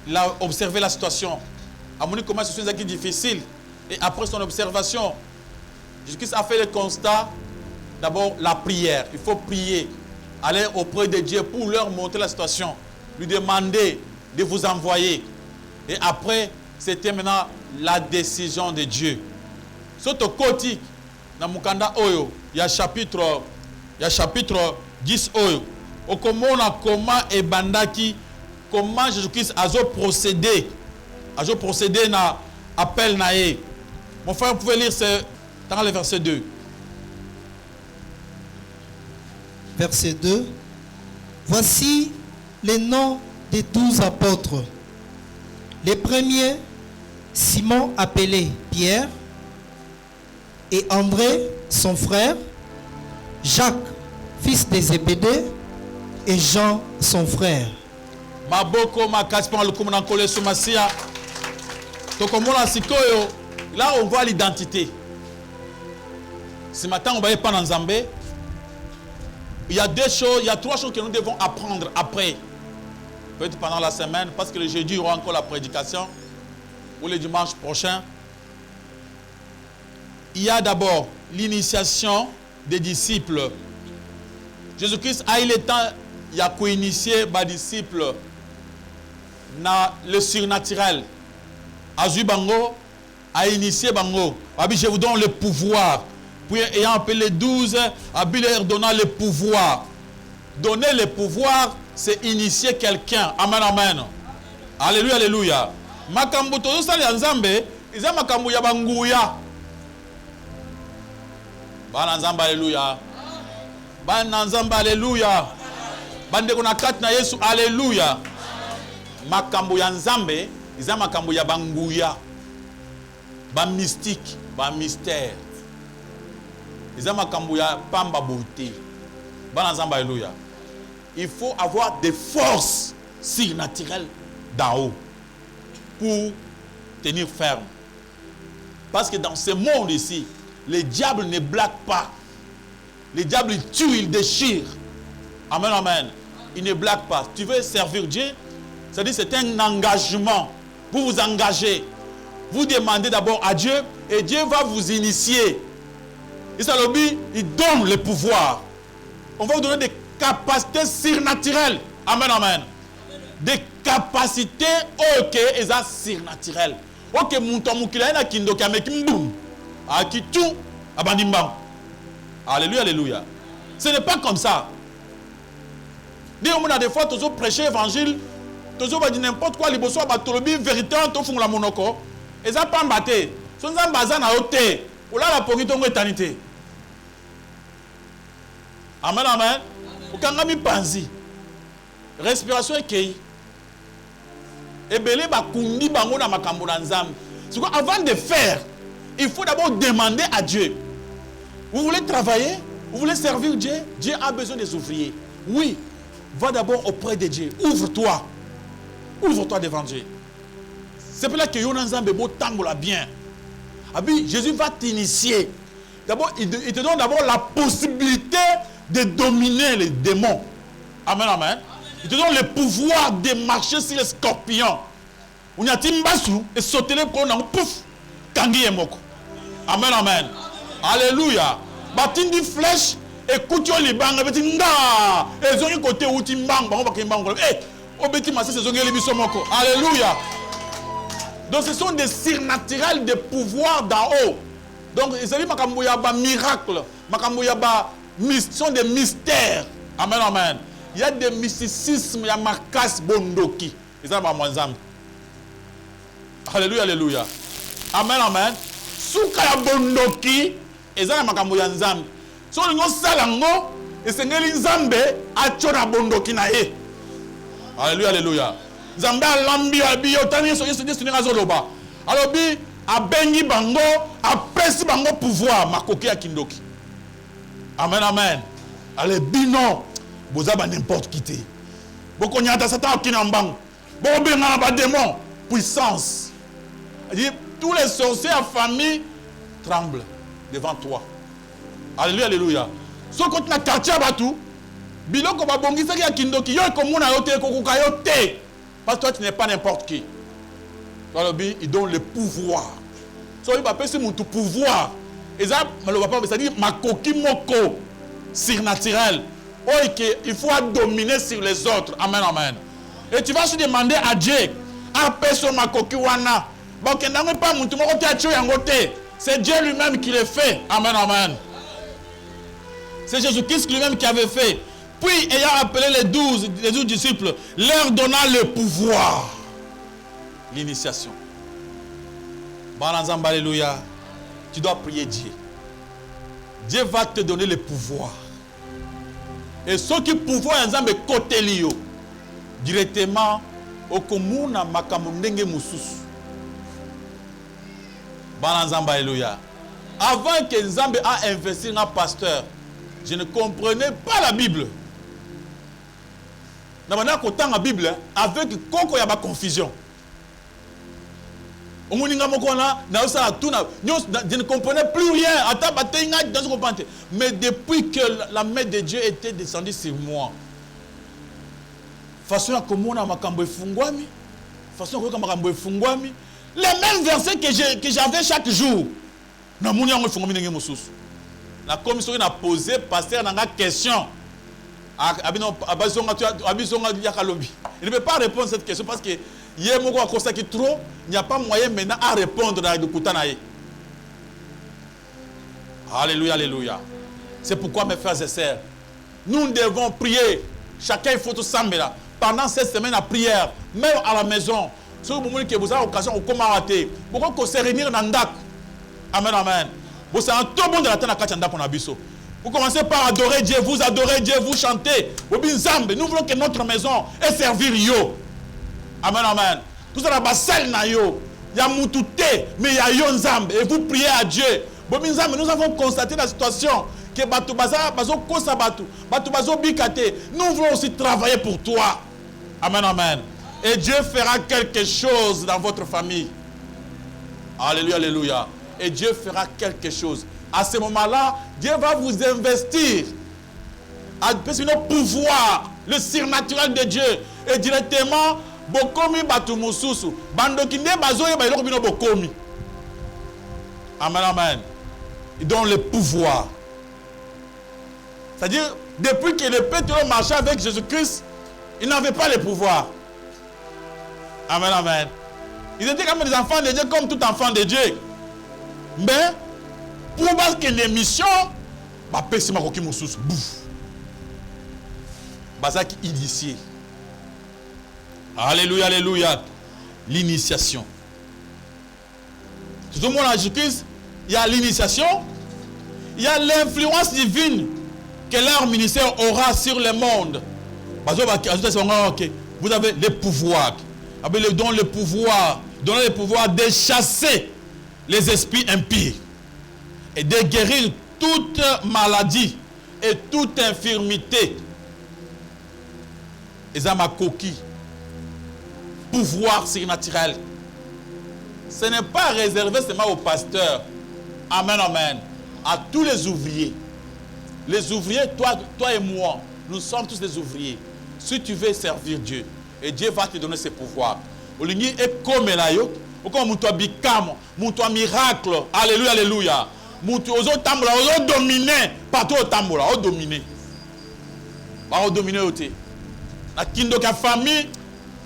Il a observé la situation. À mon avis, comment c'est difficile. Et après son observation, Jésus-Christ a fait le constat. D'abord, la prière. Il faut prier. Aller auprès de Dieu pour leur montrer la situation. Lui demander de vous envoyer. Et après, c'était maintenant la décision de Dieu. Soto koti, dans Mukanda Oyo, il y a chapitre 10 Oyo. Okomona comment et bandaki, comment Jésus-Christ a procédé. A procédé na appel nae. Mon frère, vous pouvez lire dans le verset 2. Verset 2. Voici les noms des 12 apôtres. Les premiers, Simon appelé Pierre, et André, son frère, Jacques, fils de Zébédée, et Jean, son frère. Maboko makaspa lukumuna kole sumasia. Tokomona sikoyo, là on voit l'identité. Ce matin on va y prendre en Zambé. Il y a trois choses que nous devons apprendre après. Peut-être pendant la semaine, parce que le jeudi il y aura encore la prédication, ou le dimanche prochain. Il y a d'abord l'initiation des disciples. Jésus-Christ a eu le temps, il a co-initié les disciples dans le surnaturel. Azu Bango a initié Bango. Je vous donne le pouvoir. Puis ayant appelé 12, Abi leur donnant le pouvoir. Donner le pouvoir, c'est initier quelqu'un. Amen, amen. Alléluia, alléluia. Makambu tozo sali nzambe, iza makambu ya banguya. Bana nzambe, alléluia. Bana nzambe, alléluia. Bande kuna kati na Yesu, alléluia. Makambu ya nzambe, iza makambu ya banguya. Ba mystique, ba mystère. Iza makambu ya pamba beauté. Bana nzambe, alléluia. Il faut avoir des forces surnaturelles d'en haut pour tenir ferme. Parce que dans ce monde ici, le diable ne blague pas. Le diable, il tue, il déchire. Amen, amen. Il ne blague pas. Tu veux servir Dieu, c'est-à-dire c'est un engagement. Pour vous engager, vous demandez d'abord à Dieu et Dieu va vous initier. Et ça, il donne le pouvoir. On va vous donner des capacités surnaturelles. Amen, amen. Des capacités ok, et ça surnaturelles. Ok, mouton moukila na kindo kamekimboum. A kitou abandimbam. Alléluia, alléluia. Ce n'est pas comme ça. On a des fois, tous prêcher l'évangile, tous va dire n'importe quoi, les bossois batolobi, vérité, tous font la monoko. Et ça pas mbaté. Son zambazan a ôté. Ou là la poritongo éternité. Amen, amen. Okangami panzi. Respiration ekei. Ebele bakundi bango na makambo na nzambe. C'est quoi avant de faire, il faut d'abord demander à Dieu. Vous voulez travailler? Vous voulez servir Dieu? Dieu a besoin des ouvriers. Oui. Va d'abord auprès de Dieu. Ouvre-toi. Ouvre-toi devant Dieu. C'est pour là que Yonanzambe beau tangola bien. Abi, Jésus va t'initier. D'abord, il te donne d'abord la possibilité de dominer les démons. Amen, amen. Il te donne le pouvoir de marcher sur les scorpions. On y a timbasu et sauter les pronoms. Pouf! Kangi emoko. Amen, amen. Alléluia. Batindi flèche. Écoute les bangs. Et ils ont côté où timbang. Eh! Obeti masse ces ongles bisomoko. Alléluia. Donc ce sont des surnaturels de pouvoir d'en haut. Donc il s'agit de miracle. Ce sont des mystères. Amen, amen. Il y a des mysticismes, il y a Marcas Bondoki. Alléluia, alléluia. Amen, amen. suka ya bondoki eza na makambo ya nzambe so lingo salango esengeli nzambe achona bondoki na ye. Alléluia, alléluia. Nzambe alambi abi otani so yesu ninga zoloba alobi abengi bango apesi bango pouvoir makoki ya kindoki. Amen, amen. Allez, bino bozaba n'importe qui te bokonyata satan okina mbango bobenga ba démon puissance. Tous les sorciers à famille tremblent devant toi. Alléluia, alléluia. So quand na quartier batu biloko ba bongisa ya kindoki yo komona yo te kokuka yo te parce que toi tu n'es pas n'importe qui. Toi il donne le pouvoir. So il va passer mon tout pouvoir. Et ça c'est-à-dire makoki moko surnaturel. Il faut dominer sur les autres. Amen, amen. Et tu vas se demander à Dieu appeso makoki wana. C'est Dieu lui-même qui le fait. Amen, amen. C'est Jésus-Christ lui-même qui avait fait. Puis, ayant appelé les 12 disciples, leur donna le pouvoir. L'initiation. Alléluia. Tu dois prier Dieu. Dieu va te donner le pouvoir. Et ceux qui pouvoir ensemble côté lio directement au komuna makamundenge mususu. Alléluia. Avant que Nzambe a investi dans pasteur, je ne comprenais pas la Bible. Dans la Bible, avec koko ya ba confusion. Je ne comprenais plus rien. Mais depuis que la main de Dieu était descendue sur moi, façon les mêmes versets que j'avais chaque jour. La commission a posé, pasteur n'a pas question. Il ne peut pas répondre à cette question parce que il n'y a pas moyen maintenant à répondre à Kutanaï. Alléluia, alléluia. C'est pourquoi mes frères et sœurs, nous devons prier. Chacun il faut tout s'embêter pendant cette semaine à prière, même à la maison. Si vous avez l'occasion de commander, vous pouvez se réunir dans Ndak. Amen, amen. Vous avez un tout bon de la terre à Biso. Vous commencez par adorer Dieu, vous chantez. Nous voulons que notre maison ait servir Yo. Amen, amen. Tout ça, il y a Moutouté, mais il y a Yonzambe. Et vous priez à Dieu. Nous avons constaté la situation que nous voulons aussi travailler pour toi. Amen, amen. Et Dieu fera quelque chose dans votre famille. Alléluia, alléluia. Et Dieu fera quelque chose. À ce moment-là, Dieu va vous investir le pouvoir, le surnaturel de Dieu. Et directement, bokomi batu mususu. Bandokinde bazoye ba iloko bino bokomi. Amen, amen. Il donne le pouvoir. C'est-à-dire, depuis que le Pétro marchait avec Jésus-Christ, il n'avait pas le pouvoir. Amen, amen. Ils étaient comme des enfants de Dieu, comme tout enfant de Dieu. Mais, pour voir que l'émission, bah, pèse-moi koki mususu. Bouf. Bazaki initié. Alléluia, alléluia. L'initiation. Tout le monde en Jésus-Christ, il y a l'initiation, il y a l'influence divine que leur ministère aura sur le monde. Vous avez le pouvoir. Donnez le pouvoir de chasser les esprits impies et de guérir toute maladie et toute infirmité. Et ça m'a coquille. Pouvoir surnaturel. Ce n'est pas réservé seulement aux pasteurs. Amen, amen. À tous les ouvriers. Les ouvriers, toi et moi, nous sommes tous des ouvriers. Si tu veux servir Dieu, et Dieu va te donner ses pouvoirs. Olingi est comme là yo, comme muto bikamo, muto miracle. Alléluia, alléluia. Muto ozo tambola, ozo dominer, partout au tambola, ozo dominer. Ba dominer oté. Na kindo ka famille,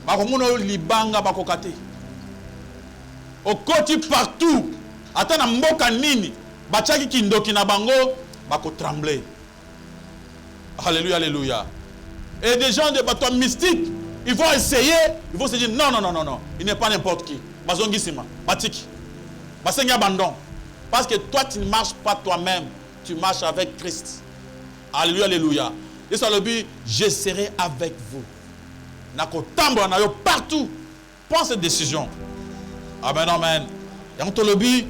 ba komono libanga ba kokate. Au côté partout, ata na mboka nini, ba chaki kindoki na bango, ba ko trembler. Alléluia, alléluia. Et des gens de bâtons mystiques, ils vont essayer, ils vont se dire non, non, non, non, non, il n'est pas n'importe qui. Bazongi sima, batiki, basengi abandon. Parce que toi, tu ne marches pas toi-même. Tu marches avec Christ. Alléluia, alléluia. Et ça le but, je serai avec vous. Partout. Prends cette décision. Amen, amen. Et entre le but,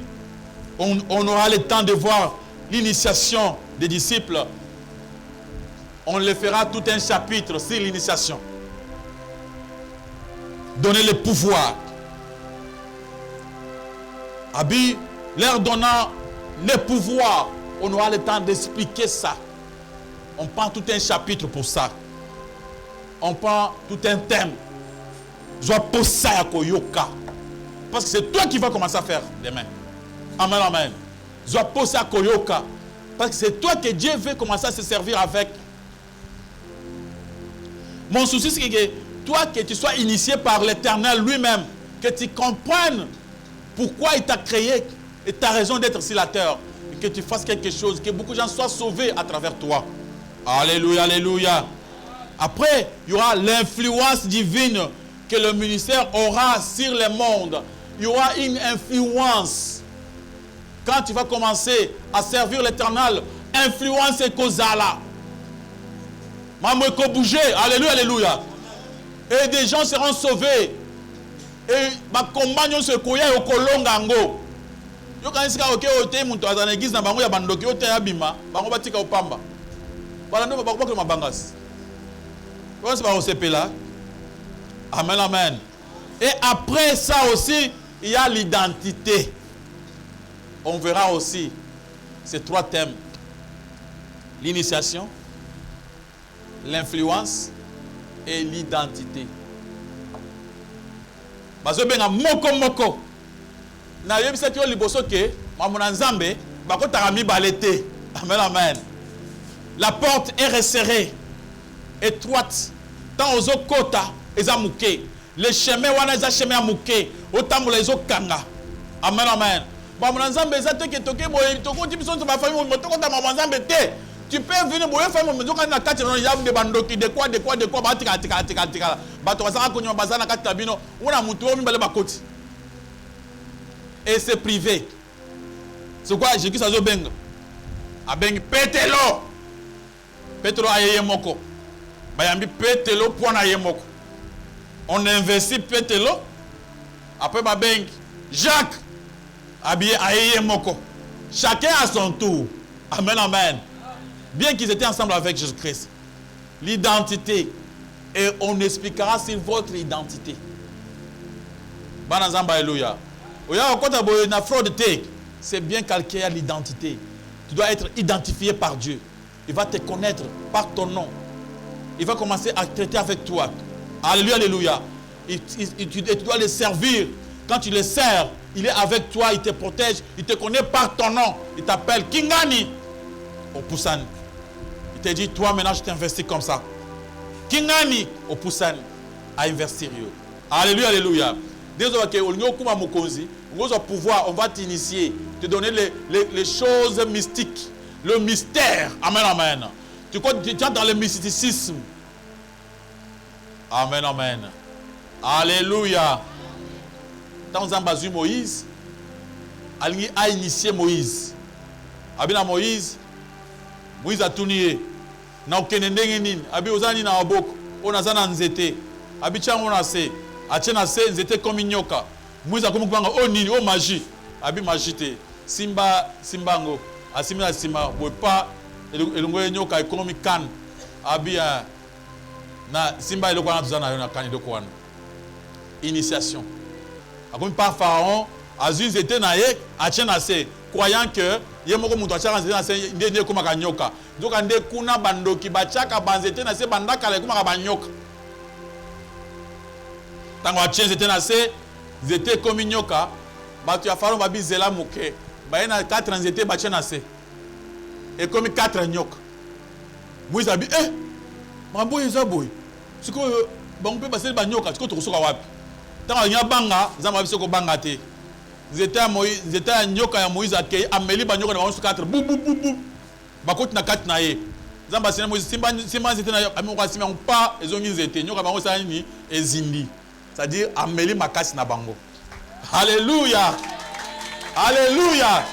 on aura le temps de voir l'initiation des disciples. On le fera tout un chapitre sur l'initiation. Donner le pouvoir. Abi, leur donnant le pouvoir, on aura le temps d'expliquer ça. On prend tout un chapitre pour ça. On prend tout un thème. Je dois poser ça à Koyoka. Parce que c'est toi qui vas commencer à faire demain. Amen, amen. Je dois poser ça à Koyoka. Parce que c'est toi que Dieu veut commencer à se servir avec. Mon souci, c'est que toi, que tu sois initié par l'Éternel lui-même, que tu comprennes pourquoi il t'a créé et ta raison d'être sur la terre, et que tu fasses quelque chose, que beaucoup de gens soient sauvés à travers toi. Alléluia, alléluia. Après, il y aura l'influence divine que le ministère aura sur le monde. Il y aura une influence. Quand tu vas commencer à servir l'Éternel, influence et causala. Maman, il faut bouger. Alléluia, alléluia. Et des gens seront sauvés. Et ma compagne se koya au kolongango. Yo quand est-ce que ote muntu azana église na bango ya bandoki ote abima, bango batika opamba. Bala ndo ba ko mabangas. On se va au CP là. Amen, amen. Et après ça aussi, il y a l'identité. On verra aussi ces trois thèmes. L'initiation, l'influence et l'identité. Bazo benga moko moko. Na yebisa ki o liboso ke mamona nzambe bako tarami balete. Amen, amen. La porte est resserrée, étroite. Tant aux kota ezamouké. Le chemin wana eza chemin amouké. Otambola ezo kanga. Amen, amen. Mamona nzambe ezate ke toke boye toko dibiso to ba famille motoko ta mamona nzambe te. Tu peux venir boye famille mozoka na kati na yabu de bandoki de quoi ba tika. Bato basaka konyo bazana kati tabino. Ona mutu o mibale bakoti. Et c'est privé. C'est quoi Jésus azo benga. Abengi petelo. Petelo ayeye moko. Bayambi petelo pona ayeye moko. On investit petelo. Après babengi Jacques habillé ayeye moko. Chacun à son tour. Amen, amen. Bien qu'ils étaient ensemble avec Jésus-Christ. L'identité. Et on expliquera sur votre identité. Banazamba alléluia. C'est bien calqué à l'identité. Tu dois être identifié par Dieu. Il va te connaître par ton nom. Il va commencer à traiter avec toi. Alléluia, alléluia. Et tu dois le servir. Quand tu le sers, il est avec toi, il te protège, il te connaît par ton nom. Il t'appelle Kingani au Poussane. Il te dit, toi maintenant je t'investis comme ça. Kingani au Poussane à investir. Alléluia, alléluia. Désolé, on va pouvoir, on va t'initier, te donner les choses mystiques, le mystère. Amen, amen. Tu es dans le mysticisme. Amen, amen. Alléluia. Dans un basu Moïse, Ali a initié Moïse. Abina Moïse a tourné. Na okenendengenin, abi ozani na oboko, onazana nzete. Abi chango na se, achena se nzete comme nyoka. Moïse a komukanga o nini, o magie. Abi magie te. Simbango, asimila sima, bopa elongo nyoka ekonomi kan. Abi na simba eloko na tuzana na kan eloko wana. Initiation. Comme par Pharaon, Azun était naïe, achena se, croyant que yemoko muto achaka nzete na se ndende kuma kanyoka. Donc ande kuna bandoki bachaka banzete na se bandaka le kuma banyoka. Tango achena nzete na se, nzete comme nyoka, batu ya Pharaon babi zela muke. Bayena 4 nzete bachena se. Et comme 4 nyoka. Moïse abi mambo ezaboy. Siko bango pe basel banyoka, siko tokosoka wapi? Tango nya banga, zamba biso ko banga te. Nzeta nyoka ya Moïse akei ameli banyoka na 4 bou bou bou bou. Bakoti na kati na ye. Zamba sina Moïse simba nzete na amoko asima pa ezongi nzete nyoka bango sa ni ezindi. C'est-à-dire ameli makasi na bango. Alléluia. Alléluia.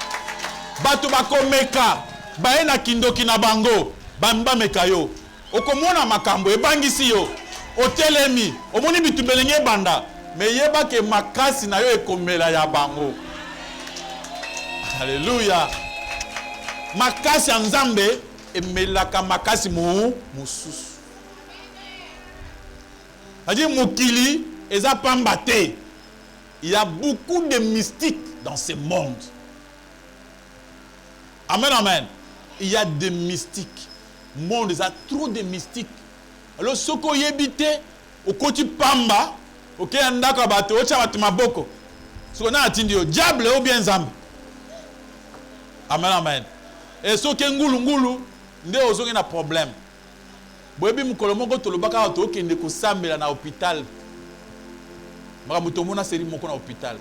bato bakomeka baye na kindoki na bango bameka yo okomona makambo ebangisi yo otelemi omoni bitu belenge banda me yeba ke makasi na yo ekomela ya bango. Alléluia. Makasi ya Nzambe emelaka makasi mususu. C'est-à-dire mokili eza pamba te. Il y a beaucoup de mystiques dans ce monde. Amen, amen. Il y a des mystiques. Le monde, il y a trop de mystiques. Alors, ce qu'on y habite, au côté pamba, ok, andaka bato, au tchabatu maboko. Ce qu'on a attendu, diable ou bien Nzambe. Amen, amen. Et ce qui est ngulu, nde ozo na problème. Boyebi mukolo moko tolobaka to kende ko sambela na hôpital. Maramutomona seri moko na hôpital.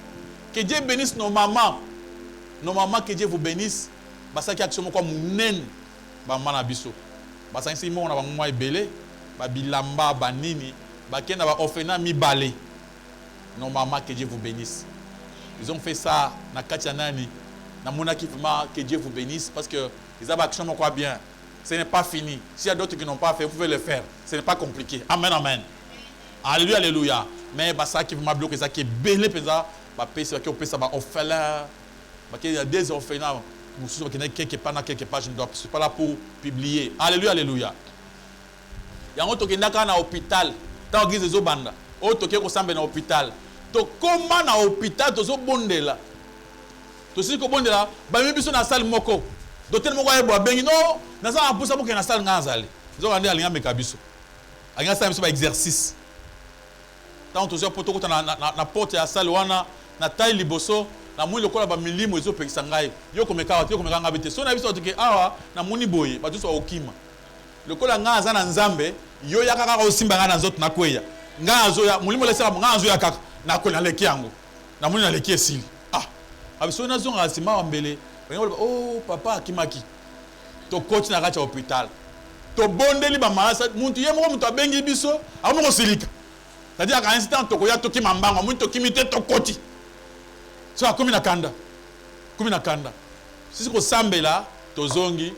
Que Dieu bénisse nos mamans. Nos mamans, que Dieu vous bénisse. Basaki action moko munen ba mana biso. Basaki si mo na ba mwa ebele, ba bilamba ba nini, ba kenda ba orphelinat mi balé. Nos mamans, que Dieu vous bénisse. Ils ont fait ça na Katianani. Na mona ki vraiment que Dieu vous bénisse parce que ils ont action moko bien. Ce n'est pas fini. S'il y a d'autres qui n'ont pas fait, vous pouvez le faire. Ce n'est pas compliqué. Amen, amen. Alléluia, alléluia. Mais ça qui m'a bloqué, ça qui est belé, ça qui est ça, orphelin. Il y a des orphelins. Je ne suis pas là pour publier. Alléluia, alléluia. Il y a un autre qui est dans l'hôpital. Dans l'église des Obanda. Autre qui est dans l'hôpital. Comment dans l'hôpital, tu es bondé là. Tu sais que bondé là, tu es dans la salle moko. Docteur moko ayebo bengi non, na za apusa moko na salle ngazali. Zo kande alinga mekabiso. Alinga sa biso ba exercice. Tant to zo poto ko na porte ya salle wana na taille liboso na muni lokola ba milimo ezo pekisa ngai. Yo komeka wati yo komeka ngabite. So na biso to ke awa na muni boye ba tuso okima. Lokola ngaza na Nzambe, yo yakaka ko simba ngana nzoto na kweya. Ngazo ya mulimo lesera ngazo ya kaka na ko na leki yango. Na muni na leki esili. Ah. Abiso na zonga sima wambele. Oh papa akimaki to coach na kacha hôpital to bondeli ba malasa muntu ye moko mutu abengi biso amoko silika c'est-à-dire qu'à instant to koya to kimambanga muntu kimite to koti so akomi na kanda sisi ko sambela to zongi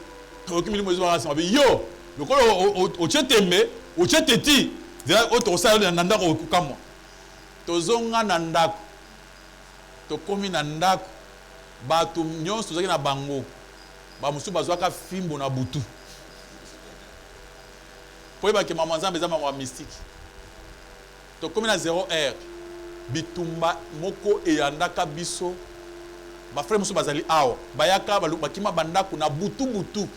to kimili mozo ba samba yo lokolo o chetembe o cheteti dira o to sala na ndako okukamwa to zonga na ndako to komi na ndako bato nyonso tozaki na bango ba musu bazwaka fimbo na butu po yeba ke mama Nzambe eza mama mystique to komi na 0 heure bitumba moko eyandaka biso ba frère musu bazali awa bayaka bakima bandako na butu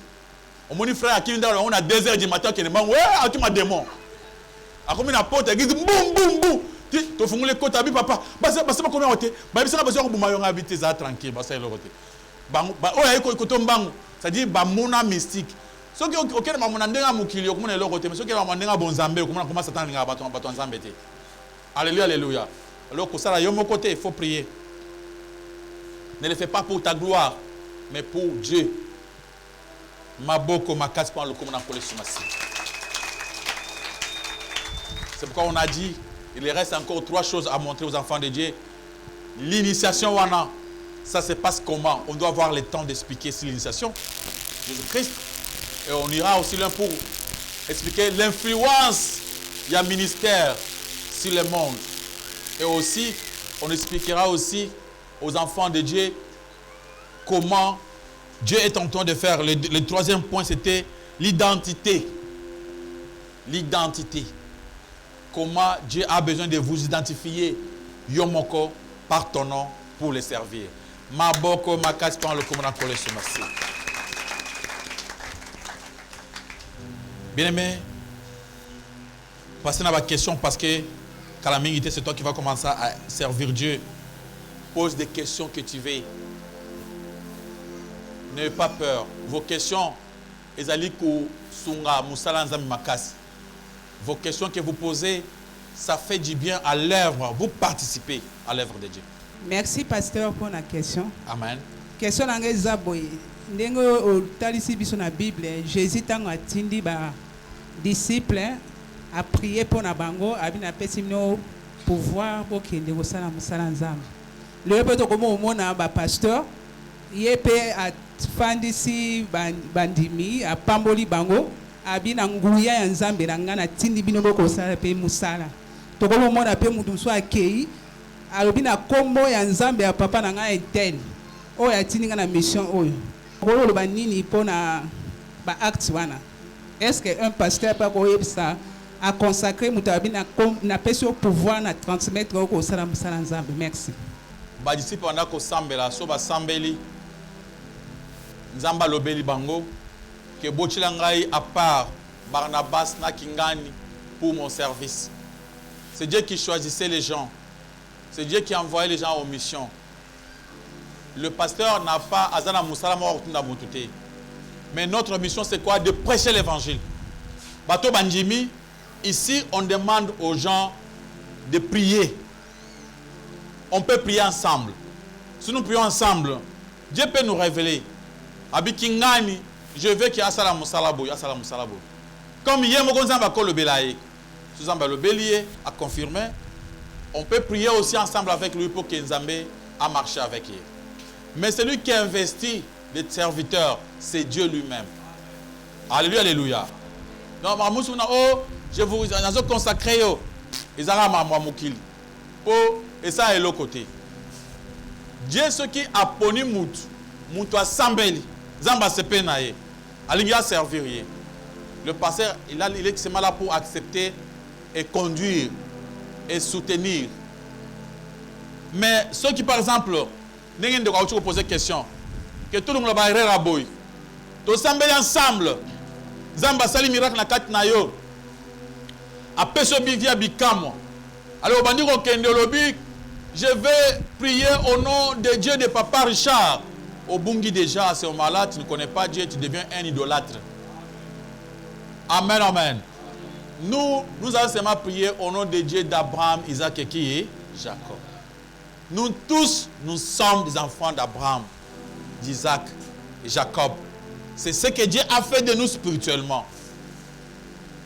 omoni frère akini ndako na 2 heures du matin ke ne bango akima démon akomi na porte église boum to fungule kota bi papa basa ba combien ote ba bisa ba zo ko bumayo ngabite za tranquille basa elo kote ba o ya ko to mbangu ça dit ba mona mystique soki okene ba mona ndenga mukili okomona elo kote mais soki ba ndenga bonzambe okomona comment satan linga bato nzambe te. Alléluia, alléluia. Alors que ça yo mon côté il faut prier. Ne le fais pas pour ta gloire mais pour Dieu. Maboko makasi pa le komona kole sumasi. C'est pourquoi on a dit il reste encore 3 choses à montrer aux enfants de Dieu. L'initiation, ça se passe comment? On doit avoir le temps d'expliquer sur l'initiation. Jésus-Christ. Et on ira aussi là pour expliquer l'influence du ministère sur le monde. Et aussi, on expliquera aussi aux enfants de Dieu comment Dieu est en train de faire. Le 3e point, c'était l'identité. L'identité. Comment Dieu a besoin de vous identifier Yomoko par ton nom pour le servir. Maboko makas pan le commandant collé ce merci. Bien-aimé, passez à ma question parce que Kalamingité, c'est toi qui vas commencer à servir Dieu. Pose des questions que tu veux. N'ayez pas peur. Vos questions, ezaliku sunga musalanzami makas. Vos questions que vous posez, ça fait du bien à l'œuvre. Vous participez à l'œuvre de Dieu. Merci, pasteur, pour la question. Amen. Question dans Zaboy. Ndengo o talisi biso na Bible, Jésus tango atindi ba disciple a prié pour na bango, abina pesimno pouvoir pour kende ko sala musala nzambe. Le peto komo omona ba pasteur ye mpe afandisi bandimi apamboli bango abi na nguya ya nzambe na nga natindi bino bokosala mpe mosala tokomona mpe mutu mosusu akei alobi na nkombo ya nzambe ya papa na ngai etel oyo atindi nga na mission oyo okoloba nini mpo na baacte wana est-ce que un pasteur mpe akoyebisa aconsacre mutu abi napesi yo pouvoir na transmettre okosala mosala nzambe? Merci. badisiple banda kosambela so basambeli nzambe alobeli bango ke botila ngai à part Barnabas na Kingani pour mon service. C'est Dieu qui choisissait les gens. C'est Dieu qui envoyait les gens aux missions. Le pasteur n'a pas azana musala mwa mutute. Mais notre mission c'est quoi? De prêcher l'évangile. Bato Banjimi, ici on demande aux gens de prier. On peut prier ensemble. Si nous prions ensemble, Dieu peut nous révéler. Abikingani, je veux qu'il y ait asala musalabo. Comme hier, le Belaye, le bélier a confirmé, on peut prier aussi ensemble avec lui pour que Nzambe a marché avec lui. Mais celui qui a investi les serviteurs, c'est Dieu lui-même. Alléluia, alléluia. Donc, je vous consacre, et ça est l'autre côté. Dieu, ce qui a poni Moutou a sambeli, Zamba se penaye, il a servir. Le pasteur, il est seulement là pour accepter et conduire et soutenir. Mais ceux qui, par exemple, n'ont poser question, que tout le monde va rire à boy, tout sambeli ensemble, Zamba sali miracle na kat na yo, a peso bivia bikamo. Alors, on va dire je vais prier au nom de Dieu de Papa Richard. Au Bungi déjà, à ce moment-là, tu ne connais pas Dieu, tu deviens un idolâtre. Amen, amen. Nous allons seulement prier au nom de Dieu d'Abraham, Isaac et qui est Jacob. Nous tous, nous sommes des enfants d'Abraham, d'Isaac et Jacob. C'est ce que Dieu a fait de nous spirituellement.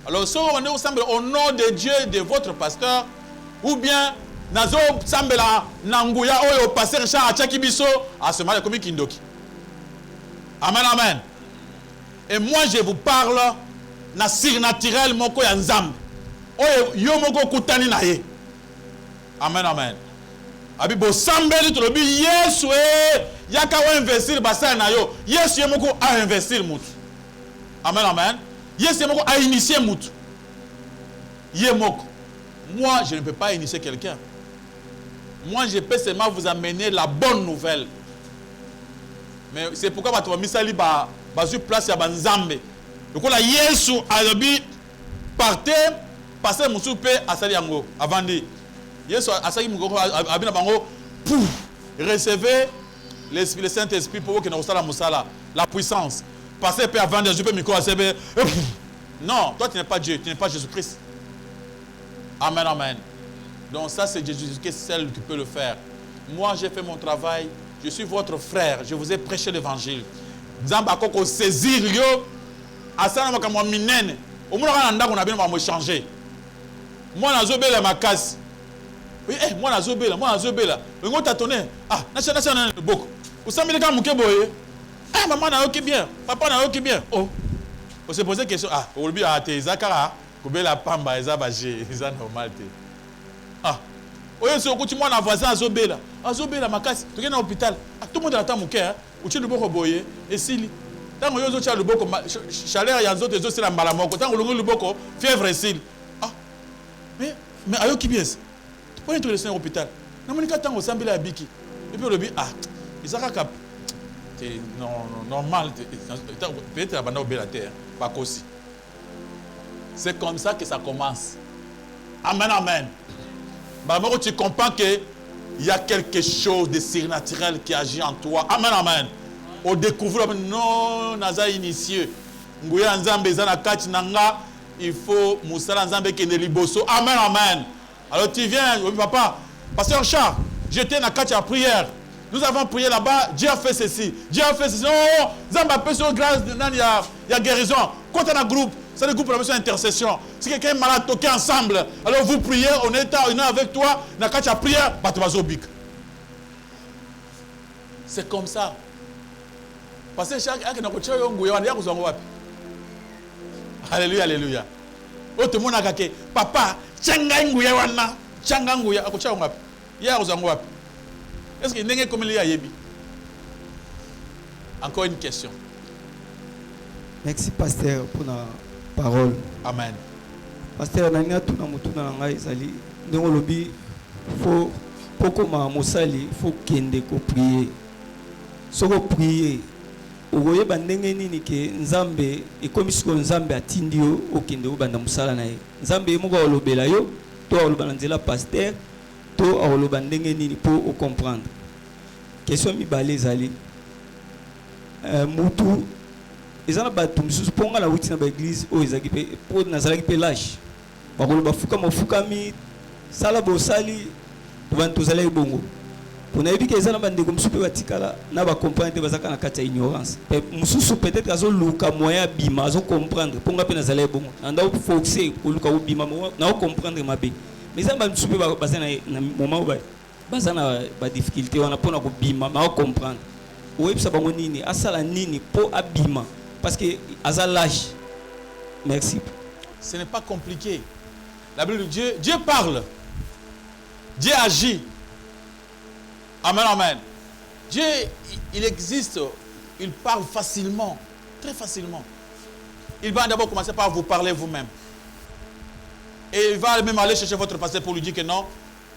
Alors, si on est ensemble au nom de Dieu, de votre pasteur, ou bien nazo sambela nanguya oyo passer Richard achaki biso à ce moment comme kindoki. Amen, amen. Et moi je vous parle na surnaturel moko ya nzambe oyo yo moko kutani na ye. Amen, amen. Abi bo sambeli to lobi Yesu yaka wa investir basa na yo. Yesu ye moko a investir mutu. Amen, amen. Yesu ye moko a initier mutu. Ye moko. Moi, je ne peux pas initier quelqu'un. Moi, je peux seulement vous amener la bonne nouvelle. Mais c'est pourquoi tu vas misali ba sur place ya banzambe. Donc là Yesu alobi partez passer musupe asali yango avant dit Yesu asali mugoko abina bango pouf recevez l'esprit le Saint-Esprit pour que nous sala musala la puissance. Passer peu avant de je peux micro asebe. Non, toi tu n'es pas Dieu, tu n'es pas Jésus-Christ. Amen, amen. Donc ça c'est Jésus qui est seul qui peut le faire. Moi j'ai fait mon travail, je suis votre frère, je vous ai prêché l'évangile. Nzamba koko saisir yo asana makamwa minene. Omuna kana ndako na bino ba mo changer. Moi nazobela makasi. Oui, moi nazobela. Ngo tatone. Ah, na boko. Usambile ka muke boye. Maman na yoki bien, papa na yoki bien. Oh. On se poser question. Ah, olobi a te zakara. Kobela pamba eza baje eza normal te. Ah. Oyo so kuti mwana voisin azobela makasi. Toke na hôpital. Ah, tout le monde attend muke hein. Uchi luboko boye esili. Tango yozo cha luboko chaleur ya nzoto ezo sila mbala moko. Tango lungu luboko fièvre esili. Ah. Mais ayo ki bien. Tu peux entrer dans l'hôpital. Na monika tango sambela ya biki. Et puis lobi ah, izaka kap. Non, normal. Peut-être la bande au terre, pas aussi. C'est comme ça que ça commence. Amen, amen. Bah, tu comprends qu'il y a quelque chose de surnaturel qui agit en toi. Amen, amen. Au découvrir, non, naza initié. Nguya nzambe zana kati nanga, il faut musala nzambe kene liboso. Amen, amen. Alors tu viens, papa, pasteur Charles, j'étais na kati à prière. Nous avons prié là-bas, Dieu a fait ceci, Dieu a fait ceci. Oh, Zamba peut sur grâce, il y a guérison. Quand on a un groupe, c'est le groupe de la intercession. Si quelqu'un est malade, toquez ensemble. Alors vous priez, on est avec toi, na kacha prière, bah tu vas au bic. C'est comme ça. Parce que chaque alléluia, alléluia. Oh, tout le monde a dit, papa, tchanganguya wana, tchanganguya, akocha wapi. Ya ozango wapi. Est-ce que n'est comme il y a yebi? Encore une question. Merci pasteur pour la parole. Amen. Pasteur, nanga tuna mutuna nanga ezali ndongo lobi faut pokoma mosali faut kende ko prier. Soko prier ogoye bandenge nini ke nzambe ekomisiko nzambe atindi yo okende obanda musala na ye. Nzambe moko olobela yo to oloba nzela pasteur to oloba ndenge nini po o comprendre. Question mibale ezali mutu ezana batu misusu ponga na wuti na ba église o ezaki pe po nazalaki pe lâche bakoloba fukami sala bosali bantu zalaki bongo pona ebiki ezana bandeko misusu pe batikala na ba comprendre bazaka na kati ya ignorance pe mususu peut-être azo luka moyen bima azo comprendre ponga pe nazalaki bongo anda foxer ko luka bima na o comprendre mabe mais ezana misusu pe bazana na moment ba bazana ba difficulté wana pona ko bima ma o comprendre oebisa bango nini asala nini po abima parce que aza lâche. Merci. Ce n'est pas compliqué. La Bible de Dieu, Dieu parle. Dieu agit. Amen, amen. Dieu, il existe. Il parle facilement. Très facilement. Il va d'abord commencer par vous parler vous-même. Et il va même aller chercher votre pasteur pour lui dire que non,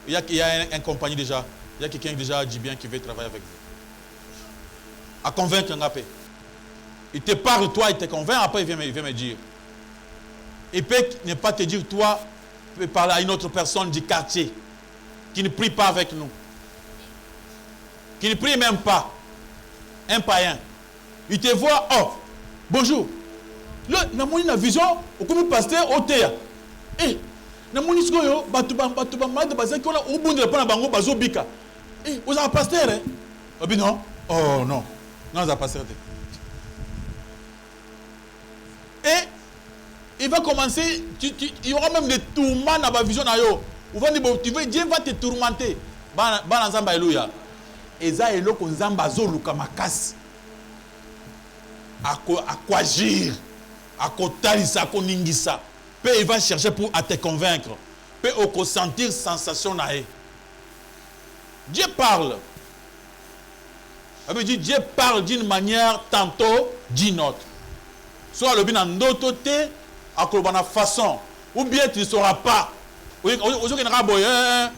il y a un compagnie déjà. Il y a quelqu'un qui déjà dit bien qui veut travailler avec vous. À convaincre un paix. Il te parle, toi, il te convainc, après il vient me dire. Il peut ne pas te dire, toi, il peut parler à une autre personne du quartier qui ne prie pas avec nous. Qui ne prie même pas. Un païen. Il te voit, oh, bonjour. Là, il a une vision, comme pasteur, au théâtre. Eh, il a une vision, eh, vous avez un pasteur, hein? Non. Oh, non. Non, vous avez pasteur. Et il va commencer, il y aura même des tourments dans la vision. Dieu va te tourmenter. Alléluia. Et ça, il y a à quoi agir, à quoi talisa, à quoi ningisa. Il va chercher pour te convaincre. Puis au sentir sensation. Dieu parle. Dieu parle d'une manière, tantôt d'une autre. Soit le bien en d'autres côtés, à la façon, ou bien tu ne sauras pas. Aujourd'hui, il y a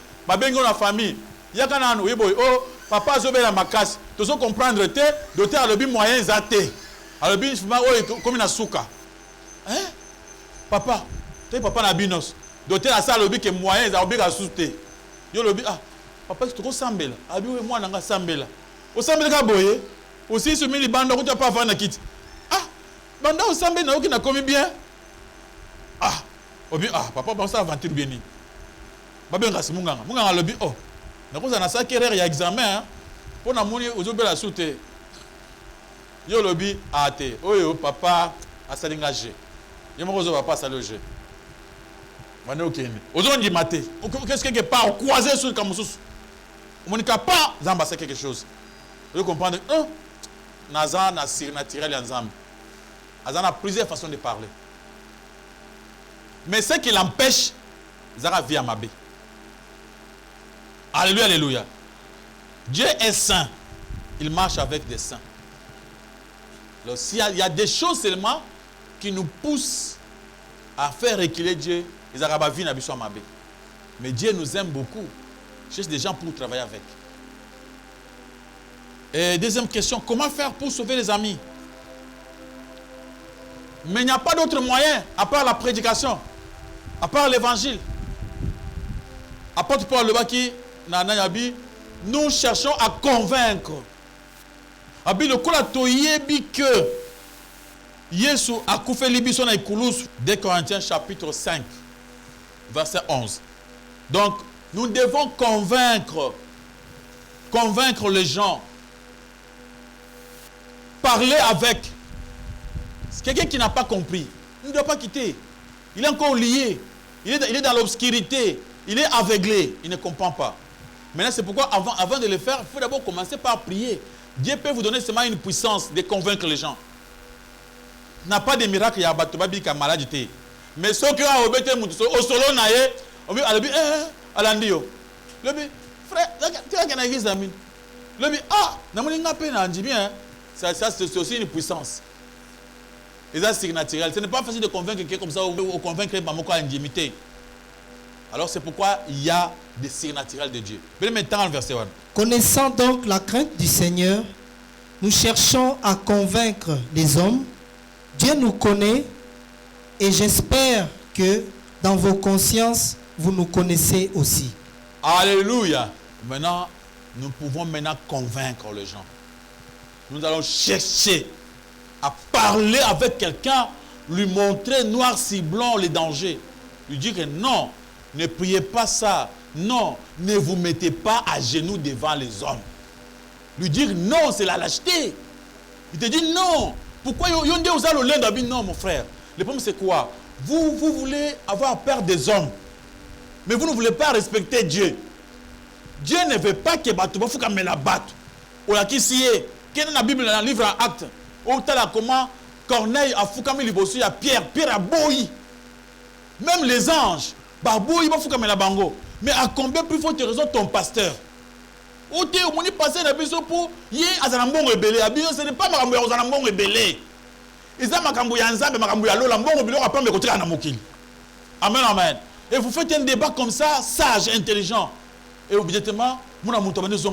la famille. Il y a oh, papa, je vais la macasse. Tu dois comprendre, tu as le bien moyen zaté. Le bien, comme une souka. Hein? Papa, tu es papa na binos. Tu as ça, le bien qui est moyen, ça a souté. Yo le bien, ah, papa, tu as sambela. Ah, bien, moi, je sambela. Au sambela, boye. Aussi, ce mille bandes, tu n'as pas fait un kit. Banda au sambe na okina komi bien. Ah, obi papa bon ça aventure bien ni. Ba ben ngasi munganga lobi oh. Na koza na sa kerere ya examen hein. Pour na moni ozobela soute. Yo lobi ate. Oyo papa asalingage. Yo moko zo papa saloge. Bana okene. Ozondi maté. Qu'est-ce que pas croiser sur comme sous. Monika pas zamba c'est quelque chose. Vous comprendre naza na sir naturel ya nzambe. Azan a plusieurs façons de parler. Mais ce qui l'empêche, Zara vit à Mabé. Alléluia, alléluia. Dieu est saint. Il marche avec des saints. Alors, s'il y a des choses seulement qui nous poussent à faire reculer Dieu, ils arabes vivent à Mabé. Mais Dieu nous aime beaucoup. Il cherche des gens pour travailler avec. Et deuxième question, comment faire pour sauver les amis? Mais il n'y a pas d'autre moyen à part la prédication, à part l'évangile. Apôtre Paul Lebaki, nous cherchons à convaincre. Abi le kola toyebi que Yesu a koufé libiso na ikulus 2 Corinthiens chapitre 5 verset 11. Donc nous devons convaincre les gens. Parler avec. Quelqu'un qui n'a pas compris, il ne doit pas quitter. Il est encore lié. Il est dans l'obscurité. Il est aveuglé. Il ne comprend pas. Maintenant, c'est pourquoi avant de le faire, il faut d'abord commencer par prier. Dieu peut vous donner seulement une puissance de convaincre les gens. N'a pas de miracle, il y a batobabi qui a maladie. Mais ceux qui ont obéi au solo naïe, on dit, alandio. Le bi, frère, tu as gagné des amis. Le bi, n'a pas de bien. Ça, c'est aussi une puissance. Et ça, c'est naturel. Ce n'est pas facile de convaincre quelqu'un comme ça ou convaincre par mon intimité. Alors, c'est pourquoi il y a des signes naturels de Dieu. Venez maintenant le verset 1. Connaissant donc la crainte du Seigneur, nous cherchons à convaincre les hommes. Dieu nous connaît et j'espère que dans vos consciences, vous nous connaissez aussi. Alléluia. Maintenant, nous pouvons convaincre les gens. Nous allons chercher à parler avec quelqu'un, lui montrer noir sur blanc les dangers. Lui dire que non, ne priez pas ça. Non, ne vous mettez pas à genoux devant les hommes. Lui dire non, c'est la lâcheté. Il te dit non. Pourquoi non, mon frère? Le problème c'est quoi? Vous voulez avoir peur des hommes. Mais vous ne voulez pas respecter Dieu. Dieu ne veut pas que Batouba Fouka me la batte. Ou la qui s'y est. Quelle est la Bible dans le livre à Actes? Où t'as comment Corneille a Fouka me libossu à Pierre. Pierre a boui. Même les anges. Baboui va Fouka me la bango. Mais à combien plus faut te raison ton pasteur? Où t'es au moni passé la biso pour yé azanambon rebelle. Ce n'est pas makambo ya azanambon rebelle. Isa makambo ya nzambe makambo ya lola mbongo bilo apprendre le côté na mokili. Amen, amen. Et vous faites un débat comme ça, sage, intelligent. Et obligatoirement, mon amour, tu vas nous dire.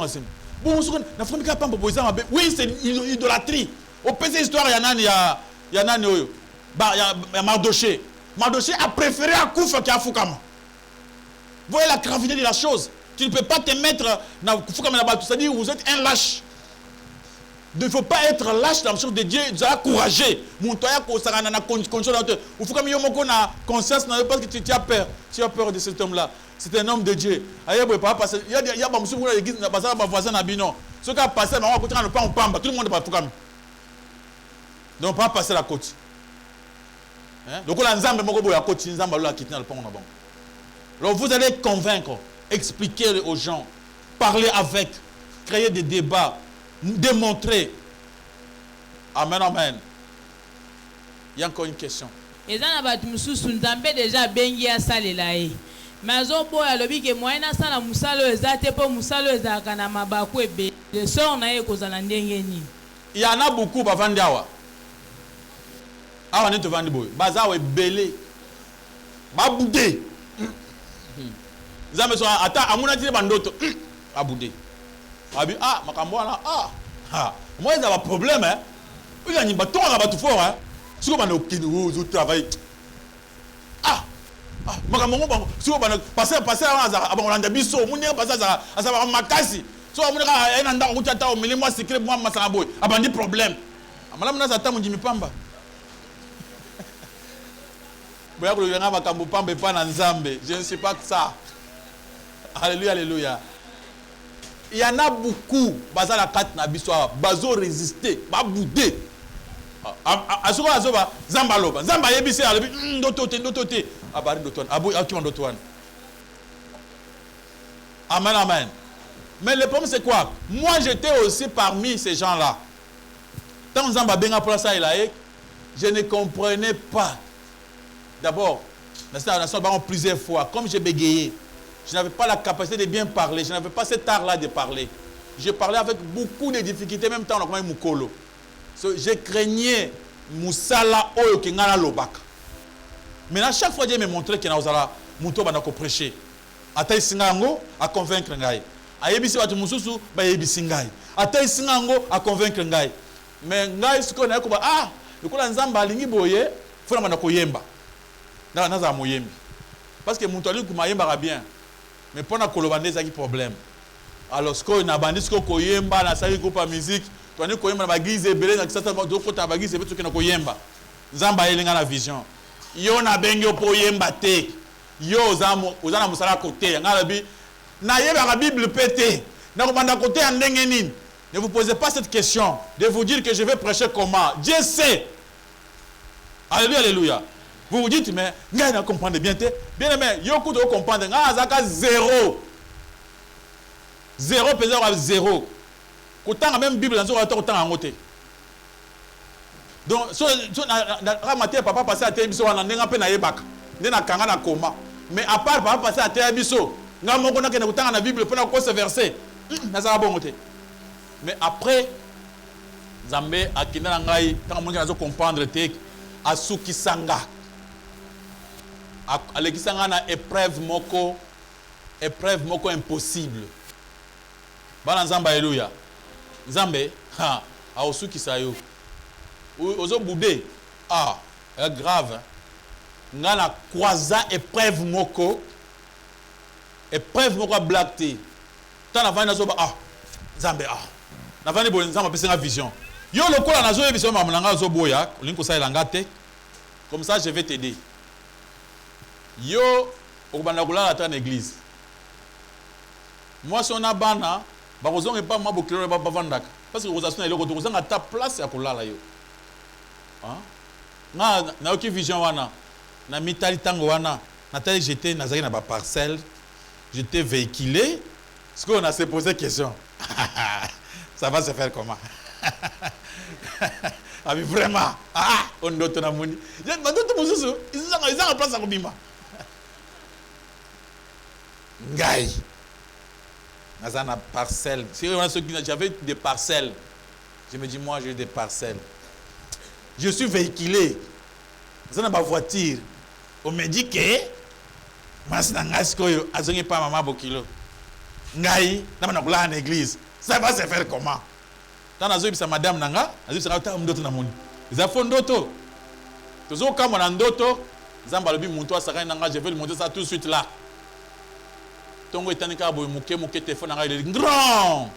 Bon, na frère Mika Pambo Boisa, oui, c'est une idolâtrie. Au PC histoire, il y a un Mardoché. Mardoché a préféré à Koufa qu'à Foukama. Vous voyez la gravité de la chose. Tu ne peux pas te mettre dans Foukama là-bas. C'est-à-dire vous êtes un lâche. Il ne faut pas être lâche dans la chose de Dieu. Tu dois courager. Mon toya ko sarana na conscience. Ou faut comme yomoko na conscience parce que tu as peur. Tu as peur de cet homme-là. C'est un homme de Dieu. Il y a pas monsieur pour l'église na bazar ba voisin na bino. Ce qui a passé na côté na pas on pamba. Tout le monde pas fukami. Donc pas passer la côte. Hein? Donc la nzambe moko boya côte nzamba la kitna le pont na bon. Alors vous allez convaincre, expliquer aux gens, parler avec, créer des débats. Démontrer. Amen, amen. Il y a encore une question. Et ça n'a pas déjà bengi à salelaï. Mais on boit le bique moyen à ça la moussalo ezate pour moussalo ezakana mabaku ebe. Le sort na eko zalandengeni. Il y en a beaucoup bavandawa. Ah on est te vendre boy. Baza we belé. Baboudé. Zame so ata amuna tire bandoto. Aboudé. Makambo na moi il y a un problème hein. Il y a un bâton là bas tout fort hein. Si on va au travail. Makambo si on va passer à Holanda biso, on est passé à ça va makasi. So on est un endroit où tu as au milieu moi secret moi masalaboy. Abandi problème. Madame na zata munjimi pamba. Boya ko yanga makambo pamba pa na nzambe. Je ne sais pas que ça. Alléluia, alléluia. Il y en a beaucoup, baza la carte na biswa, bazo résister, ba boudé. Asuko azoba zamba loba, zamba yebise alobi ndotote, abari doton, abu akima dotoan. Amen, amen. Mais le problème c'est quoi? Moi j'étais aussi parmi ces gens-là. Tant zamba benga pour ça je ne comprenais pas. D'abord, la nation plusieurs fois, comme j'ai bégayé. Je n'avais pas la capacité de bien parler. Je n'avais pas cet art-là de parler. Je parlais avec beaucoup de difficultés, même temps, on a Moukolo. Je craignais Moussala Oyo Kengala Lobaka. Maintenant, chaque fois, Dieu me montrait qu'il y a un mouton qui prêcher. Ataï Singango à convaincre Ngaï. Ayebisi Watu Moussousou, Bayebisi Ngaï. Ataï Singango à convaincre Ngaï. Mais Ngaï, ce qu'on a dit, le coup d'Anzamba, Lingi Boye, il faut que Yemba. Naza Moyembi. Parce que Mouton Mayemba bien. Mais pendant que le ça qui problème. Alors ce qu'on a bandit ce qu'on koyemba na sali groupe musique, tu as koyemba na bagise belé na kisata do kota bagise betu kena koyemba. Zamba elinga na vision. Yo na bengo koyemba te. Yo ozana musala côté ngala bi na yeba la Bible pété. Na ko banda côté ndenge nini. Ne vous posez pas cette question de vous dire que je vais prêcher comment. Dieu sait. Alléluia, alléluia. Vous vous dites, mais vous ne comprenez bien. Bien aimé, vous ne comprenez pas. Zaka zéro. Zéro pesé à zéro. Kotanga même Bible dans ce kotanga ngote. Donc so na matin papa passé à terre biso wana ndenga pe na yebaka. Ndena kanga na koma. Mais à part papa passé à terre biso, nga moko na kena kotanga na Bible pona ko ce verset. Na za bon ngote. Mais après Zambé akina na ngai tant mo ngi comprendre te asuki sanga. Alekisanga na épreuve moko impossible. Bana Nzamba alléluia. Nzambe ha aosuki sayo. Ozo boudé grave. Ngana croisa épreuve moko blackté. Tana vana zo Nzambe na vani bo Nzamba pesa vision. Yo lokola na zo vision mamlanga zo boya, linko sa elanga te. Comme ça je vais t'aider. Yo okubanda kulala ta na église. Moi si on a bana ba kozonga pas moi bokilo ba bavandaka parce que kozasuna eloko to kozanga ta place ya kulala yo. Na oki vision wana na mitali tango wana na tali j'étais nazaki na ba parcelle, j'étais véhiculé. Ce qu'on a se posé question. Ça va se faire comment? Ah mais vraiment on doit na moni. Mandoto mususu ils ont place à kobima. Ngai. Nazana parcelle. Si j'avais des parcelles, je me dis moi j'ai des parcelles. Je suis véhiculé. Dans ma voiture. On me dit que azongi pas maman bokilo. Ngai, na na l'église. Ça va se faire comment? Quand nazo bisa madame nanga, nazo bisa ta ndoto na moni. Za fo ndoto. Tozo kama na ndoto, Nzamba lobi muntu asaka nanga, je vais lui montrer ça tout de suite là. Tongo etanika boy muke téléphone nanga il est grand.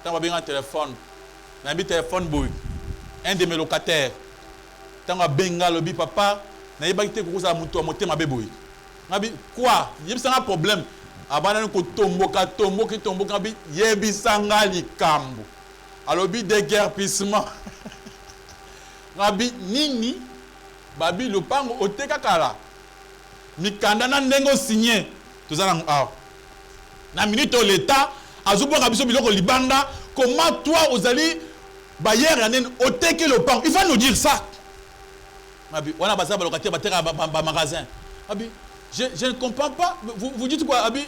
Tanga benga téléphone. Na bi téléphone boy. Un de mes locataires. Tanga benga lobi papa, na yeba kite ko za muntu motema beboy. Ngabi quoi? Yebisa un problème. Abana ko tomboka bi yebisanga likambo. Alobi déguerpissement. Ngabi nini? Babi lopango oteka kala. Mikanda na ndengo signé. Tozana na minute l'état azuboka biso biloko libanda comment toi ozali bayer yanen oteke lopango. Il va nous dire ça. Ngabi wana baza ba locataire bateka ba magasin. Ngabi je ne comprends pas. Vous dites quoi, Abi?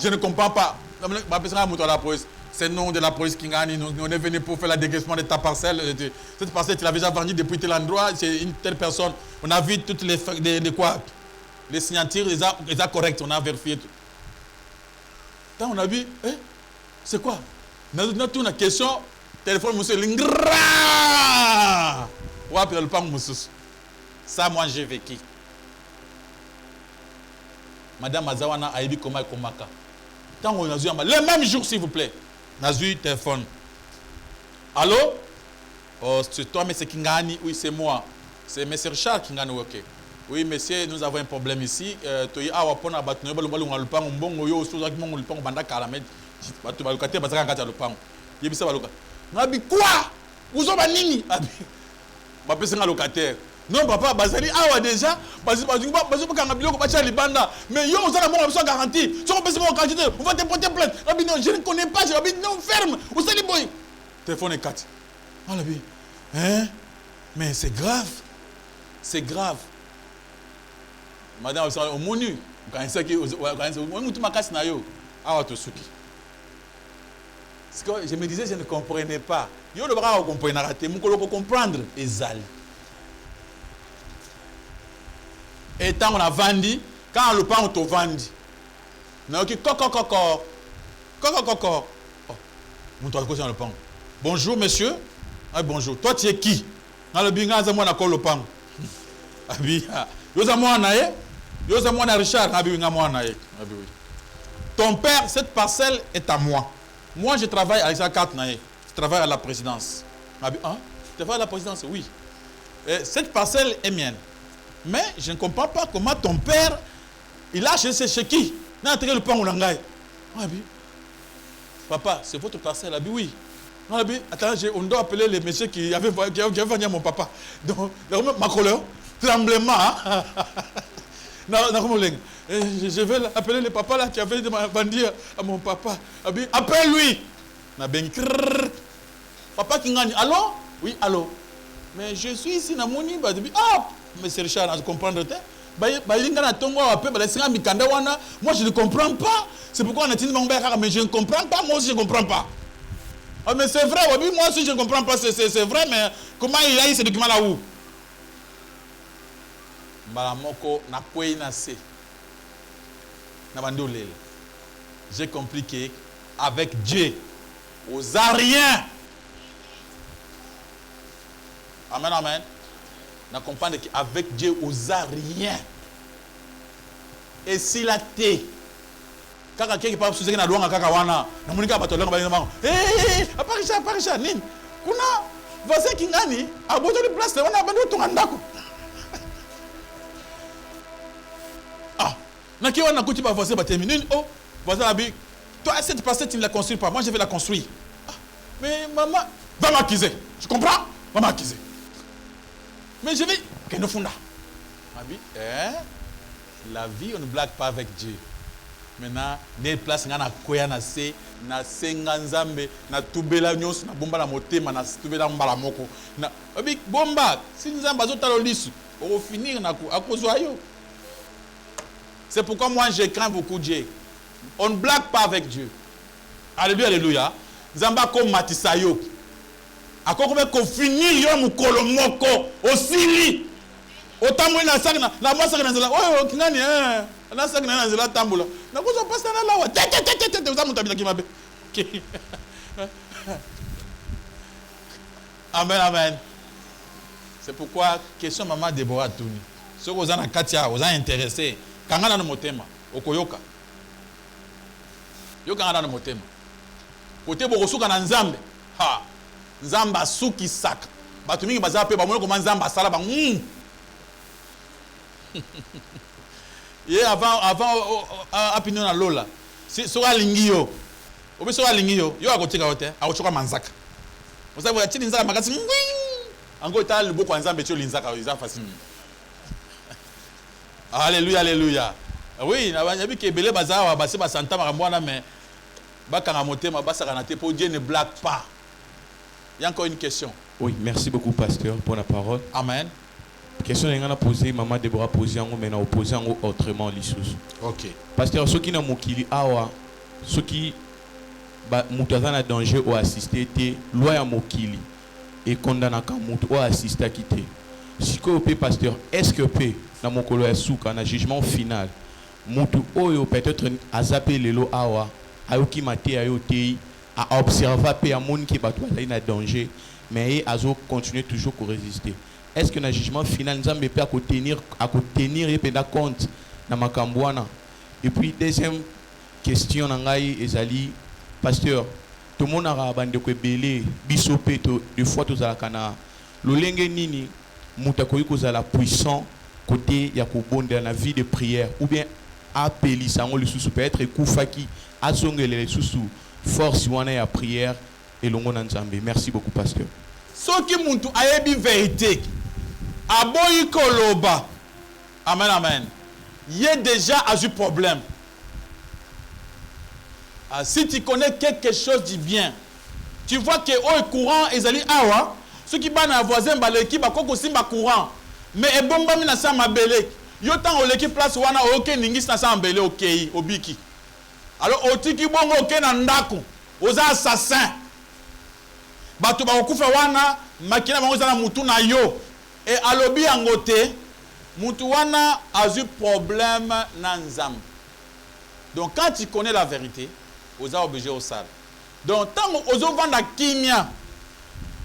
Je ne comprends pas. C'est le nom de la police qui gagne. On est venu pour faire la dégraissement de ta parcelle. Cette parcelle, tu l'as déjà vendue depuis tel endroit. C'est une telle personne. On a vu toutes les signatures, les actes corrects. On a vérifié tout. Quand on a vu, c'est quoi? On a tout une question. Téléphone, monsieur Lingra. Ouais, le pan, monsieur. Ça, moi, j'ai vécu. Madame Azawana a dit comment komaka. Tant on a vu le même jour, s'il vous plaît. On a vu téléphone. Allô? Oh, c'est toi, monsieur Kingani? Oui, c'est moi. C'est M. Richard Kingani. Ok. Oui, monsieur, nous avons un problème ici. Tu as un peu quoi? Vous avez un locataire. Non, papa, Bazali, déjà, mais yo, vous allez avoir garantie. Si on peut se faire quantité, on va te porter plainte. Non, je ne connais pas, je dis non, ferme. Vous allez boy. Téléphone est 4. Hein? Mais c'est grave. C'est grave. Madame, au menu, quand je me disais, je ne comprenais pas. Yo, le bras, on comprenait, on comprendre. Ezali. Et tant on a vendu, quand le pain on te vendu, on a dit coco. Mon toit de le pain. Bonjour monsieur. Ah bonjour. Toi tu es qui? Dans le binga za moi na ko le pain. Abi. Yo za moi na ye. Yo za moi na Richard abi nga moi na ye. Abi oui. Ton père, cette parcelle est à moi. Moi je travaille avec sa carte na ye. Je travaille à la présidence. Abi tu travailles à la présidence? Oui. Cette parcelle est mienne. Mais je ne comprends pas comment ton père, il a acheté chez qui? Il a enterré le pain au langage. Papa, c'est votre parcelle? Oui. Attends, on doit appeler les messieurs qui avaient vendu à mon papa. Donc, ma couleur, tremblement. Je vais appeler les papas là qui avaient vendu à mon papa. Appelle-lui. Na ben papa qui gagne. Allô? Oui, allô. Mais je suis ici na moni ba depuis ah monsieur Richard, je comprends te. Moi je ne comprends pas. C'est pourquoi on a dit mais je ne comprends pas, moi aussi je ne comprends pas. Oh, mais c'est vrai, oui, moi aussi je ne comprends pas, c'est vrai, mais comment il a eu ce document là où? J'ai compris qu'avec Dieu, aux Ariens, amen, amen, on comprend qu'avec Dieu, aux Ariens, et s'il a été, quand quelqu'un parle sous na douanga kaka wana na monika batolanga ba ngama aparisha nini kuna voisin kingani aboto di place wana bando tonga ndako ah na ki wana kuti ba voisin ba terminer oh voisin abi toi cette parcelle tu ne la construis pas moi je vais la construire ah, mais maman va m'accuser tu comprends va m'accuser mais je vais que no funda abi la vie on ne blague pas avec Dieu. Maintenant, des places na koya na se na senga nzambe na tubela nyos na bomba la motema na tubela mbala moko na obi bomba si nzamba zotalo lisu au finir na ko akozwa yo. C'est pourquoi moi je crains beaucoup Dieu. On ne blague pas avec Dieu. Alléluia, alléluia. Nzamba ko matisa yo. Akoko ko finir yo mukolo moko osili. Otamwe na sakna na mwasa na nzela oyo kingani na sakna na nzela tambula na kuzo pasta na lawa tete uzamutabila kimabe amen amen. C'est pourquoi question maman Déborah Touni ceux qui ont katia aux intéressés kangana no motema okoyoka yoka ngana no motema kote bokosuka na nzambe ha nzamba suki saka batu mingi baza pe ba mona ko nzamba sala ba et avant apinion na lola si so alingio obi so alingio yo akotika hote akochoka manzaka osabu ya chini nzaka makasi ango itali boko nzambe tio linzaka iza fasini alléluia alléluia oui na banyabi ke belé bazawa basi ba santa makamwana mais bakanga motema basaka na te po Dieu ne blague pas. Il y a encore une question. Oui, merci beaucoup pasteur pour la parole. Amen. Question que a posée, maman Déborah posé en mais on posé en autrement l'issue. OK. Pasteur, ceux qui n'ont mokili awa, ceux qui mutazana danger ou assister te loi ya mokili et condamna ka mutu ou assister quitter. Si que peut pasteur, est-ce que peut na mokolo ya suka na jugement final mutu oyo peut-être azape lelo awa ayoki mate ayo te a observer pe amoni ki batwa na danger mais azo continuer toujours à résister. Est-ce que le jugement final nous a à tenir et prendre compte dans ma cambouana? Et puis deuxième question nangai ezali pasteur tout le monde a bande ko belé bisopé de fois tous à kana lolenge nini mutako yiko za la puissant côté ya ko bonde na vie de prière ou bien appeli sango le sous peut-être kufaki azongele sous force wana ya prière et longo na nzambe. Merci beaucoup pasteur. Soki muntu ayebi vérité aboyi koloba amen amen yé déjà a eu problème. Si tu connais quelque chose du bien tu vois que au courant ezali awa ceux qui bana voisin baleki bakoko simba courant mais ebomba mina sa mabele yo tant oleki place wana oke ningisi na sa mbele okei obiki alors otiki bongo oke na ndako oza assassin bato bakokufa wana makina bango za na mutu na yo et alobi angote mutu wana a eu problème na nzambe. Donc quand tu connais la vérité oza obligé au sale. Donc tant ozo vanda kimia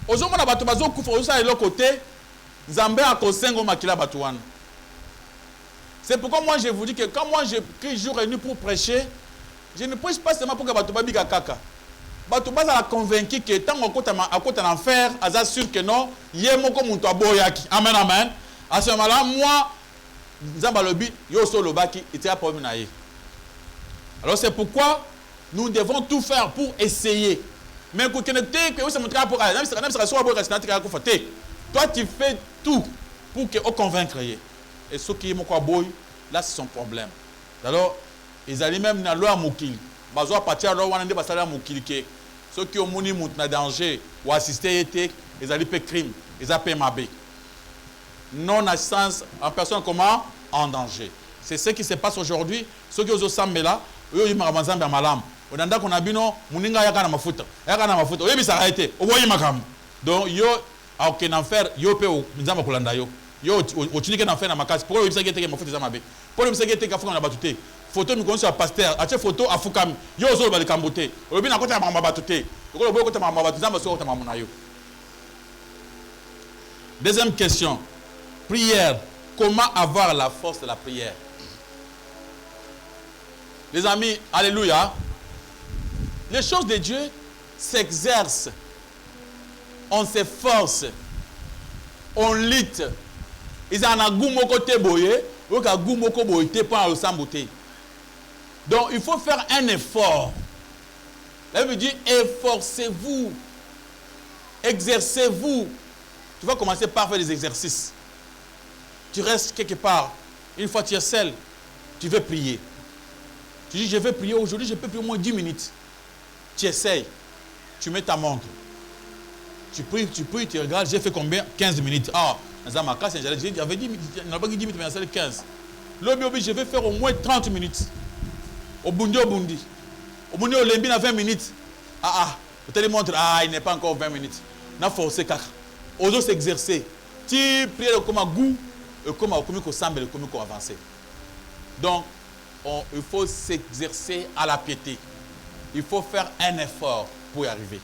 ozo mona bato bazo kufa ozo sala l'autre côté nzambe akosengo makila bato wana. C'est pourquoi moi je vous dis que quand moi je prie jour et nuit pour prêcher, je ne prêche pas seulement pour que bato babika kaka. Bato baza la convaincu que tant à côté l'enfer, aza sûr que non, yemoko muntu aboyaki. Amen amen. À ce moment-là, moi nzamba lobi yo solo baki était problème na ye. Alors c'est pourquoi nous devons tout faire pour essayer. Mais pour que ça montre pour toi tu fais tout pour que on convaincre. Et ceux qui m'ont boy, là c'est son problème. Alors ils allaient même na loi mokili. Bazo partir loi wana nde basala mokili ke ceux qui ont moni na danger ou assisté été, ils allaient faire crime, ils appellent mabé. Non assistance en personne comment? En danger. C'est ce qui se passe aujourd'hui. Ceux qui ont sambe là, eux ils m'ont ramazan malam. On a qu'on a bino muninga yakana mafuta. Yakana mafuta. Oyebi ça a été. Ovoyi makam. Donc yo a aucun enfer, yo pe o nzamba kolanda yo. Yo o tunike na faire na makasi. Pour oyebi ça qui était mafuta zamabe. Pour oyebi ça qui était kafuka na batute. Photo mi konso pasteur, ache photo afukami. Yo zo ba de kambote. Oyebi na kota mama batute. Ko bo kota mama batute zamba so kota mama na yo. Deuxième question. Prière. Comment avoir la force de la prière? Les amis, alléluia. Les choses de Dieu s'exercent. On s'efforce. On lutte. Ils en ont goût côté boye, ou ka goût moko boye pour le samboté. Donc il faut faire un effort. Là veut dire efforcez-vous. Exercez-vous. Tu vas commencer par faire des exercices. Tu restes quelque part. Une fois tu es seul, tu veux prier. Tu dis, je vais prier aujourd'hui, je peux prier au moins 10 minutes. Tu essayes. Tu mets ta montre. Tu pries, tu regardes, j'ai fait combien? 15 minutes. Ah, dans ma classe, j'avais dit, il n'a pas dit 10 minutes, mais il y a 15. L'homme, je vais faire au moins 30 minutes. Au Bundi, au Bundi. Au Bundi, au Lembi, il a 20 minutes. Je te montre, il n'est pas encore 20 minutes. On a forcé 4. On doit s'exercer. Tu pries comme un goût, comme un comique au semble, comme un avancé. Donc, il faut s'exercer à la piété. Il faut faire un effort pour y arriver.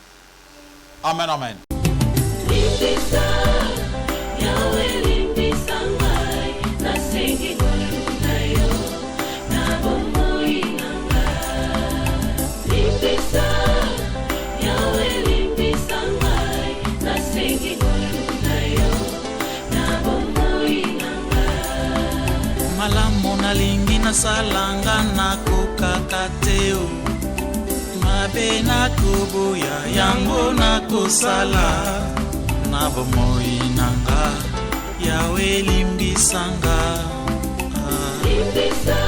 Amen, amen. Malamu nalingi na salanga na kokakateo mabe na kubuya yango na kosala na bomoi nanga yawe limbisanga limbisa